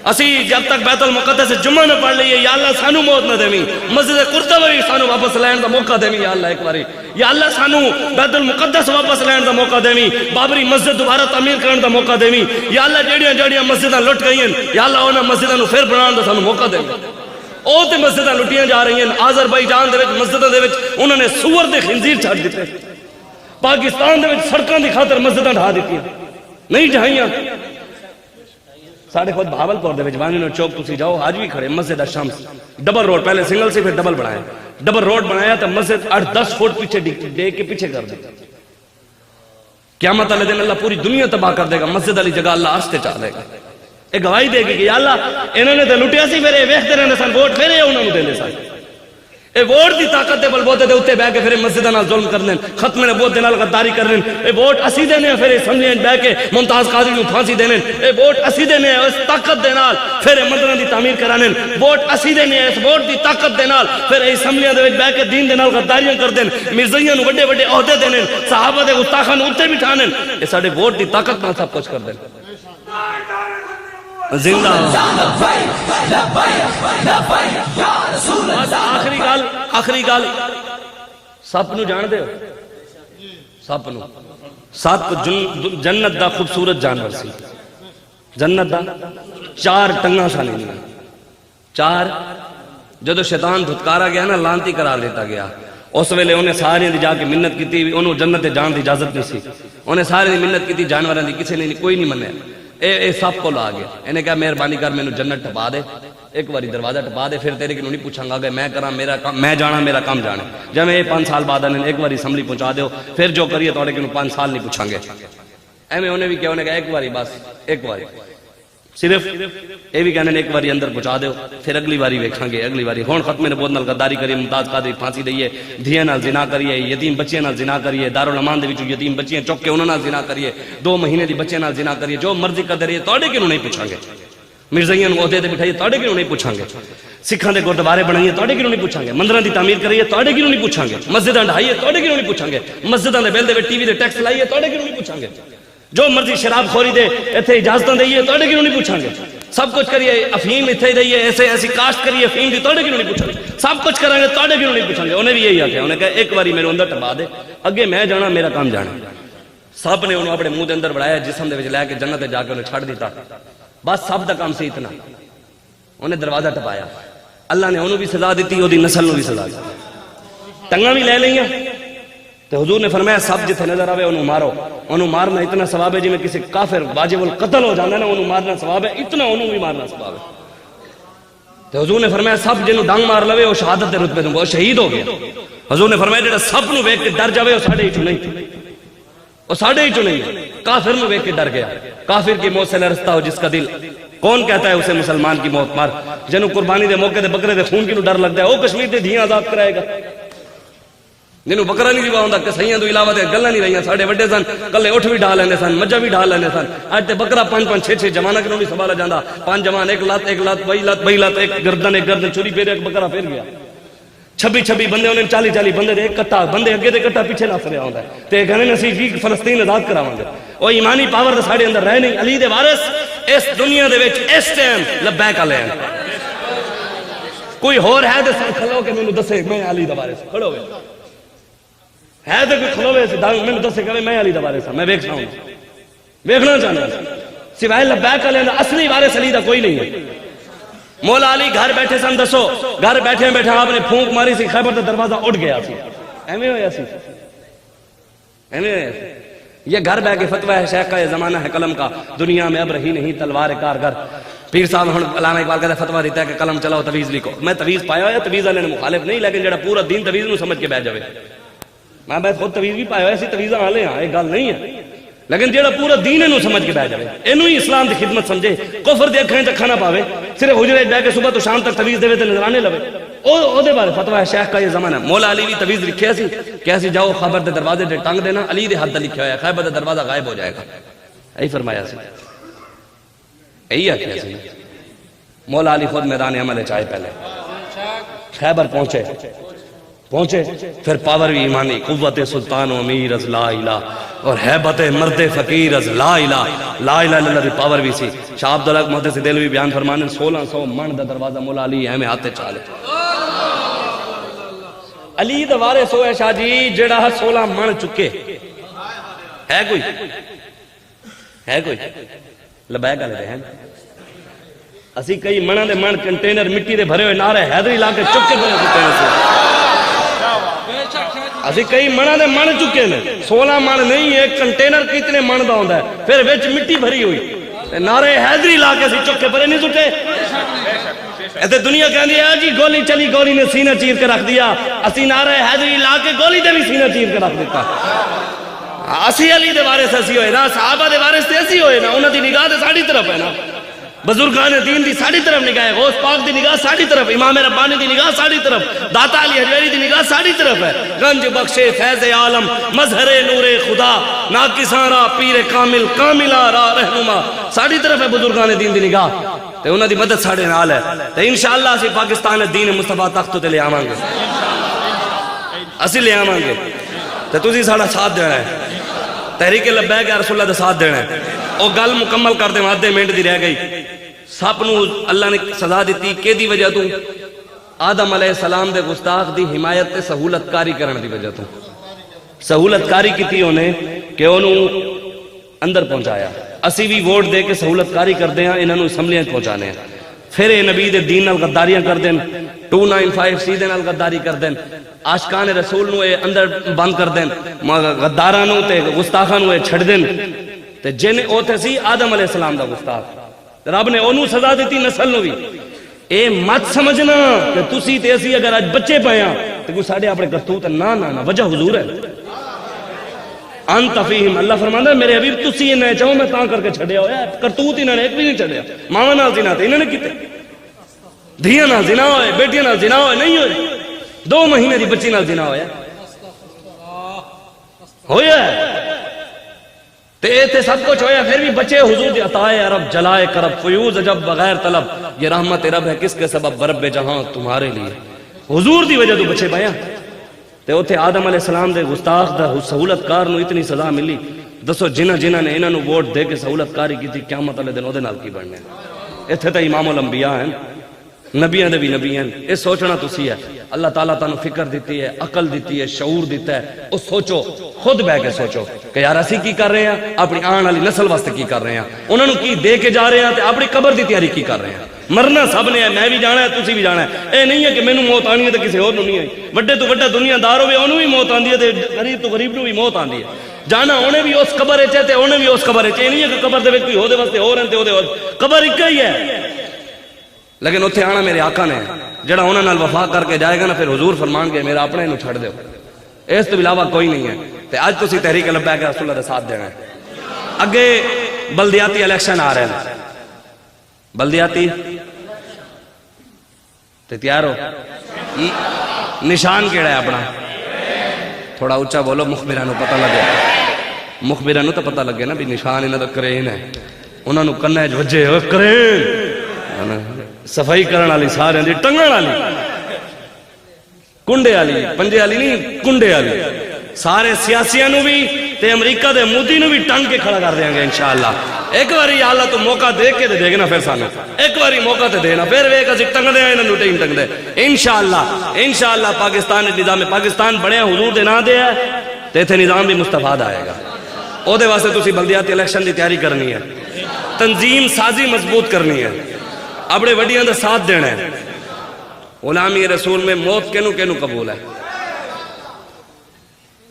S2: اسی جب تک بیت المقدس جمعہ نہ پڑھ لئیے یا اللہ سانو موت نہ دیویں مسجد قرطبہ بھی سانو واپس لین دا موقع دیویں یا اللہ ایک باری یا اللہ سانو بیت المقدس واپس لین دا موقع دیویں بابری مسجد دوبارہ تعمیر کرن دا موقع دیویں یا اللہ جڑیاں جڑیاں مسجداں لٹ گئی ہیں یا اللہ انہاں مسجداں نو پھر بنان دا سانو موقع دیویں او تے مسجداں لٹیاں جا رہی ہیں آذربائیجان دے وچ مسجداں دے وچ انہاں نے سور دے خنزیر چھڈ دتے پاکستان دے وچ سڑکاں دی خاطر مسجداں ڈھا دتیاں نہیں ڈھائیاں ساڑھے خود بھاولپور دے وچ چوک تسی جاؤ آج بھی کھڑے مسجد الشمس ڈبل روڈ پہلے سنگل سے پھر ڈبل بنایا ڈبل روڈ بنایا تو مسجد 8-10 فٹ پیچھے دے کے پیچھے کر دے قیامت والے دن اللہ پوری دنیا تباہ کر دے گا مسجد والی جگہ اللہ آستے چالے گا ایک گواہی دے گی کہ یا اللہ انہوں نے تو لٹیا سی پھر ویکھتے رہنے سن ووٹ پھر انہوں نے دینے سن اے ووٹ دی طاقت دے بلبوتے دے اوتے بیٹھ کے پھر مسجداں نال ظلم کرنے ختم نبوت دے نال غداری کرنے اے ووٹ اسی دینے پھر اسمبلی وچ بیٹھ کے ممتاز قاضی نوں پھانسی دینے اے ووٹ اسی دینے اس طاقت دے نال پھر مندراں دی تعمیر کرانے ووٹ اسی دینے اس ووٹ دی طاقت دے نال پھر اسمبلیاں دے وچ بیٹھ کے دین دے نال غداریاں کردے مرزائیاں نوں بڑے بڑے عہدے دینے صحابہ دے گستاخاں نوں اوتے بٹھانے اے ساڈے ووٹ دی طاقت نال سب کچھ کردے زندہ آخری گال سپ نو جان دے سپ نو سپ جنت دا خوبصورت جانور سی جنت دا 4 ٹنگاں سانے نہیں چار جدو شیطان دھتکارا گیا نا لانتی قرار دیتا گیا اس ویلے انہیں سارے دی جا کے منت کی تھی انہوں جنت جان دی اجازت نہیں سی انہیں سارے دی منت کی تھی جانوراں دی کسی نے کوئی نہیں منیا اے سب کو لا گیا انہیں کہا مہربانی کر میں جنت ٹپا دے ایک باری دروازہ ٹپا دے پھر تیرے کنوں نہیں پوچھاں گا کہ میں کراں میرا کام میں جانا میرا کام جانے جب میں 5 سال بعد انہیں ایک باری اسمبلی پہنچا دیو پھر جو کریے توڑے کنوں 5 سال نہیں پوچھاں گے ایویں انہیں بھی کیا انہیں کہا ایک باری بس ایک باری صرف اے بھی کہنے ایک باری اندر پہنچا دیو پھر اگلی باری ویکھاں گے اگلی باری ہن ختم نبوت نال غداری کریے ممتاز قادری پھانسی دئیے دھیاں نال زنا کریے یتیم بچیاں نال زنا کریے دارالمان دے وچ یتیم بچیاں چک کے انہاں نال زنا کریے 2 مہینے دی بچے نال زنا کریے جو مرضی کر رہی ہے توڑے کیوں نہیں پوچھاں گے مرزائیاں نوں عہدے تے بٹھائیے توڑے کیوں نہیں پوچھاں گے سکھاں دے گردوارے بنائیے توڑے کیوں نہیں پوچھاں گے مندراں دی تعمیر کریے توڑے کیوں نہیں پوچھاں گے مسجداں ڈھائیے توڑے کیوں نہیں پوچھاں گے مسجداں دے بل دے ٹی وی دے ٹیکس لائیے توڑے کیوں نہیں پوچھاں گے جو مرضی شراب خوری دے ایتھے اجازتاں دئیے توڑے کیوں نہیں پوچھاں گے سب کچھ کریے افہیم ایتھے دئیے ایسے ایسی کاشت کریے افہیم دی توڑے کیوں نہیں پوچھاں گے سب کچھ کریں گے توڑے کیوں نہیں پوچھاں گے انہیں بھی یہی آکھیا انہیں کہا ایک باری میرے اندر ٹپا دے اگے میں جانا میرا کام جانا سب نے انہوں اپنے منہ دے اندر بڑھایا جسم دے وچ لے کے جنت جا کے انہیں چھڑ دیتا بس سب دا کام سی اتنا انہیں دروازہ ٹپایا اللہ نے انہوں بھی سزا دیتی اودی نسل نوں بھی سزا دیتی ٹنگاں بھی لے لئیاں تو حضور نے فرمایا سب جتھے نظر آوے انہوں مارو انہوں مارنا اتنا ثواب ہے جی میں کسی کافر واجب القتل ہو جانا نا انہوں مارنا ثواب ہے اتنا انہوں بھی مارنا ثواب ہے تو حضور نے فرمایا سب جنہوں ڈانگ مار لوے وہ شہادت دے رتبے دوں وہ شہید ہو گیا حضور نے فرمایا جڑا سب نو ویکھ کے ڈر جاوے وہ ساڑھے ہی چ نہیں وہ ساڑھے ہی چ نہیں کافر نو ویکھ کے ڈر گیا کافر کی موت سے لرزتا ہو جس کا دل کون کہتا ہے اسے مسلمان کی موت مار جنہوں قربانی دے موقع دے بکرے دے خون کی نو ڈر لگتا ہے وہ کشمیر دے دھیاں آزاد کرائے گا جنہوں بکرا نہیں دیوا ہوندا کہ سہیاں تو علاوہ تے گلاں نہیں رہیاں ساڈے وڈے سن کلے اٹھ بھی ڈھا لیندے سن مجھا بھی ڈھا لیندے سن اج تے بکرا 5 6 جواناں کنوں نہیں سنبھالا جاندا 5 جوان ایک لات بئی لات ایک گردن چھری پھیر ایک بکرا پھر گیا 26 بندے انہیں 40 بندے دے ایک کٹا بندے اگے تے کٹا پیچھے نس رہا ہوندا ہے تے کہندے اسی جی فلسطین آزاد کراواں گے او ایمانی پاور تے ساڈے اندر رہ نہیں علی دے وارث اس دنیا دے وچ اس ٹائم لبیک علیہ کوئی ہور ہے تے سر کھلو کے مینوں دسے میں علی دا وارث کھڑو ہے تے کوئی کھلوے مینوں دسے کہ میں علی دا وارث ہاں میں ویکھنا چاہنا سوائے لبیک علیہ دا اصلی وارث علی دا کوئی نہیں ہے مولا علی گھر بیٹھے سن دسو گھر بیٹھے بیٹھے آپ نے پھونک ماری سی خیبر دا دروازہ اٹھ گیا سی ایویں ہویا سی یہ گھر بیٹھ کے فتوی ہے شیخ کا یہ زمانہ ہے قلم کا دنیا میں اب رہی نہیں تلوار کارگر پیر صاحب ہن علامہ اقبال کا فتوی دیتا ہے کہ قلم چلاؤ تویز لکھو میں تویز پایا ہوا تویز والے نے مخالف نہیں لیکن جڑا پورا دین تویز نو سمجھ کے بیٹھ جاوے میں خود تویز بھی پایا ہوا اسی تویزاں والے ہاں یہ گل نہیں ہے لیکن جیڑا پورا دین انہوں سمجھ کے بیٹھ جائے انہوں ہی اسلام دی خدمت سمجھے کفر دے اکھائیں تک کھانا پاوے صرف حجرے بیٹھ کے صبح تو شام تک تویز دے تے نظرانے لوے او دے بارے فتوی ہے شیخ کا یہ زمانہ مولا علی بھی تویز لکھیا سی کہ ایسی جاؤ خیبر دے دروازے دے ٹنگ دینا علی دے ہاتھ لکھیا ہوا ہے خیبر دے دروازہ غائب ہو جائے گا یہی فرمایا سی یہی آکھیا سی مولا علی خود میدان عمل چاہے پہلے خیبر پہنچے پھر پاور بھی ایمانی قوت سلطان و امیر از لا الہ اور حیبت مرد فقیر از لا الہ اللہ دی پاور بھی سی شاہ عبداللہ محدث دہلوی بیان فرمانے 1600 من دا دروازہ مولا علی ہے میں ہاتھے چالے علی دا وارث ہوئے شاہ جی جڑا 16 من چکے ہے کوئی لبیک علیہ ہیں اسی کئی منہ دے من کنٹینر مٹی دے بھرے ہوئے نعرے حیدری لا کے چکے بھرے کنٹینر سے اسی کئی منہ دے من چکے نے 16 من نہیں ایک کنٹینر کتنے من دا ہوندا ہے پھر وچ مٹی بھری ہوئی نعرے حیدری لا کے اسی چکے بھرے نہیں سٹے ایسے دنیا کہندی ہے جی گولی چلی گولی نے سینہ چیر کے رکھ دیا اسی نعرے حیدری لا کے گولی دے بھی سینہ چیر کے رکھ دیتا اسی علی دے وارث اسی ہوئے نا صحابہ دے وارث تے اسی ہوئے نا انہاں دی نگاہ تے ساڈی طرف ہے نا بزرگان دین دی ساڑی طرف نگاہ ہے غوث پاک دی نگاہ ساڑی طرف امام ربانی دی نگاہ ساڑی طرف داتا علی حجویری دی نگاہ ساڑی طرف ہے گنج بخشے فیض عالم مظہر نور خدا ناکساں را پیر کامل کاملہ را رہنما ساڑی طرف ہے بزرگان دین دی نگاہ تے انہاں دی مدد ساڑے نال ہے تے انشاءاللہ اسی پاکستان دین مصطفیٰ تخت تے لے آواں گے اسی لے آواں گے تے تسی ساڑا ساتھ دینا ہے تحریک لبیک یا رسول اللہ دا ساتھ دینا ہے او گل مکمل کر دے آدھے منٹ دی رہ گئی سب نو اللہ نے سزا دیتی کہ دی وجہ تو آدم علیہ السلام دے گستاخ دی حمایت تے سہولت کاری کرن دی وجہ تو سہولت کاری کیتی انہیں کہ انہوں اندر پہنچایا اسی بھی ووٹ دے کے سہولت کاری کر دیں انہوں نے اسمبلیاں پہنچانے ہیں پھر اے نبی دے دین نال غداریاں کر دیں 295 دے نال غداری کر دیں عاشقان رسول نو اے اندر بند کر دیں غداراں نو تے گستاخاں نو اے چھڑ دیں تے جن او تے سی آدم علیہ السلام دا گستاخ رب نے انہوں سزا دیتی نسل نو بھی اے مت سمجھنا کہ تسی تے اسی اگر آج بچے پایا تو کوئی ساڑھے اپنے کرتوت نا وجہ حضور ہے انت فیہم اللہ فرماندہ میرے حبیب تسی انہیں چاہو میں تاں کر کے چھڑیا ہویا کرتوت انہوں نے ایک بھی نہیں چھڑیا ماما نال زنا تے انہوں نے کیتے دھیاں نال زنا ہوئے بیٹیاں نال زنا ہوئے نہیں ہوئے 2 مہینے دی بچی نال زنا ہویا تے سب کچھ ہویا پھر بھی بچے حضور دی عطائے عرب جلائے کرب فیوز جب بغیر طلب یہ رحمت رب ہے کس کے سبب رب جہاں تمہارے لیے حضور دی وجہ تو بچے پایا تے اوتھے آدم علیہ السلام دے گستاخ دا سہولت کار نو اتنی سزا ملی دسو جنہ نے انہاں نو ووٹ دے کے سہولت کاری کی تھی قیامت والے دن اودے نال کی بننے ایتھے تے امام الانبیاء ہیں نبیاں دے بھی نبی ہیں یہ سوچنا تسی ہے اللہ تعالیٰ تانوں فکر دیتی ہے عقل دیتی ہے شعور دیتا ہے اس سوچو خود بہ کے سوچو کہ یار اسی کی کر رہے ہیں اپنی آن والی نسل واسطے کی کر رہے ہیں انہوں نے کی دے کے جا رہے ہیں تے اپنی قبر دی تیاری کی کر رہے ہیں مرنا سب نے ہے میں بھی جانا ہے تسی بھی جانا ہے اے نہیں ہے کہ مینوں موت آنی ہے تے کسی اور نوں نہیں آئی بڑے تو بڑا دنیا دار ہوے انہوں بھی موت آندی ہے تے غریب تو غریب نوں بھی موت آندی ہے جانا انہیں بھی اس قبر وچ تے انہیں بھی اس قبر وچ نہیں ہے کہ قبر دے وچ کوئی ہودے واسطے ہو رہے تے اودے قبر ایک ہی ہے لیکن اتھے آنا میرے آقا نے جڑا انہاں نال وفا کر کے جائے گا نا پھر حضور فرمان گے میرا اپنے نو چھڑ دیو اس تو علاوہ کوئی نہیں ہے تے آج تسی تحریک لبیک رسول اللہ دے ساتھ دینا ہے اگے بلدیاتی الیکشن آ رہے ہیں بلدیاتی تے تیار ہو نشان کیڑا ہے اپنا تھوڑا اچھا بولو مخبرانو پتہ لگے مخبرانو تو پتہ لگے نا بھی نشان انہاں دا کرین ہے انہاں نو کنے وچ وجے او کرین صفائی کرن والی سارے دی ٹنگن والی کنڈے والی پنجے والی نہیں کنڈے والی سارے سیاسیاں نو بھی تے امریکہ دے مودی نو بھی ٹنگ کے کھڑا کر دیاں گے انشاءاللہ ایک باری یا اللہ تو موقع دے کے دے گا پھر سانو ایک باری موقع تے دینا پھر ویک اسی ٹنگ دے انہاں نو ٹیم ٹنگ دے انشاءاللہ پاکستان نظام پاکستان بڑے حضور دے نا دے ہے تے ایتھے نظام بھی مستفاد آئے گا او دے واسطے تسی بلدیاتی الیکشن دی تیاری کرنی ہے تنظیم سازی مضبوط کرنی ہے اپنے وڈیاں دا ساتھ دینا ہے غلامی رسول میں موت کینو قبول ہے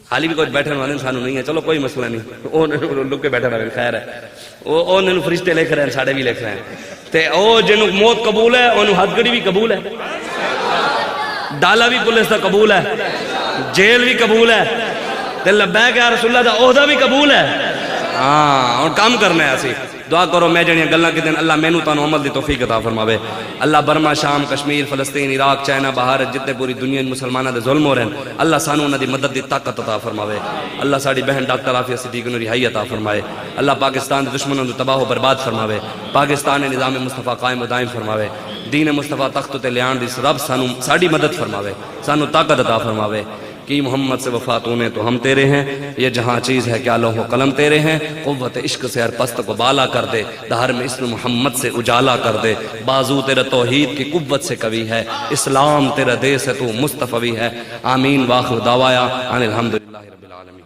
S2: حالی بھی کچھ بیٹھے والے سانو نہیں ہے چلو کوئی مسئلہ نہیں وہ لک کے بیٹھے رہے خیر ہے وہ انہوں فرشتے لکھ رہے ہیں ساڑھے بھی لکھ رہے ہیں تے او جنہوں موت قبول ہے انہوں ہاتھ گڑی بھی قبول ہے ڈالا بھی پولیس دا قبول ہے جیل بھی قبول ہے تے لبیک یا رسول اللہ دا عہدہ بھی قبول ہے ہاں اور کام کرنا ہے اسی دعا کرو میں جنیاں گلاں کی دن اللہ مینوں تانوں عمل دی توفیق عطا فرماوے اللہ برما شام کشمیر فلسطین عراق چائنا بھارت جتنے پوری دنیا مسلماناں دے ظلم ہو رہے ہیں اللہ سانوں انہاں دی مدد دی طاقت عطا فرماوے اللہ ساڈی بہن ڈاکٹر عافیہ صدیق نوں رہائی عطا فرمائے اللہ پاکستان دے دشمنوں نوں تباہ و برباد فرماوے پاکستان نظام مصطفیٰ قائم و دائم فرماوے دین مصطفیٰ تخت تے لیان دی رب سانوں ساڈی مدد فرماوے سانوں طاقت عطا فرماوے کہ محمد سے وفات ہونے تو ہم تیرے ہیں یہ جہاں چیز ہے کیا لوح و قلم تیرے ہیں قوت عشق سے ہر پست کو بالا کر دے دہر میں اسم محمد سے اجالا کر دے بازو تیرا توحید کی قوت سے قوی ہے اسلام تیرا دے سے تو مصطفی ہے آمین واخر دعوایا ان الحمدللہ رب العالمین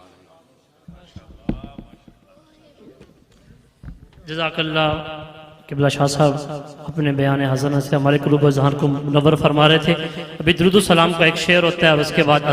S4: جزاک اللہ قبلہ شاہ صاحب اپنے بیان حسنہ سے ہمارے قلوب و ذہن کو منور فرما رہے تھے ابھی درود و سلام کا ایک شعر ہوتا ہے اور اس کے بعد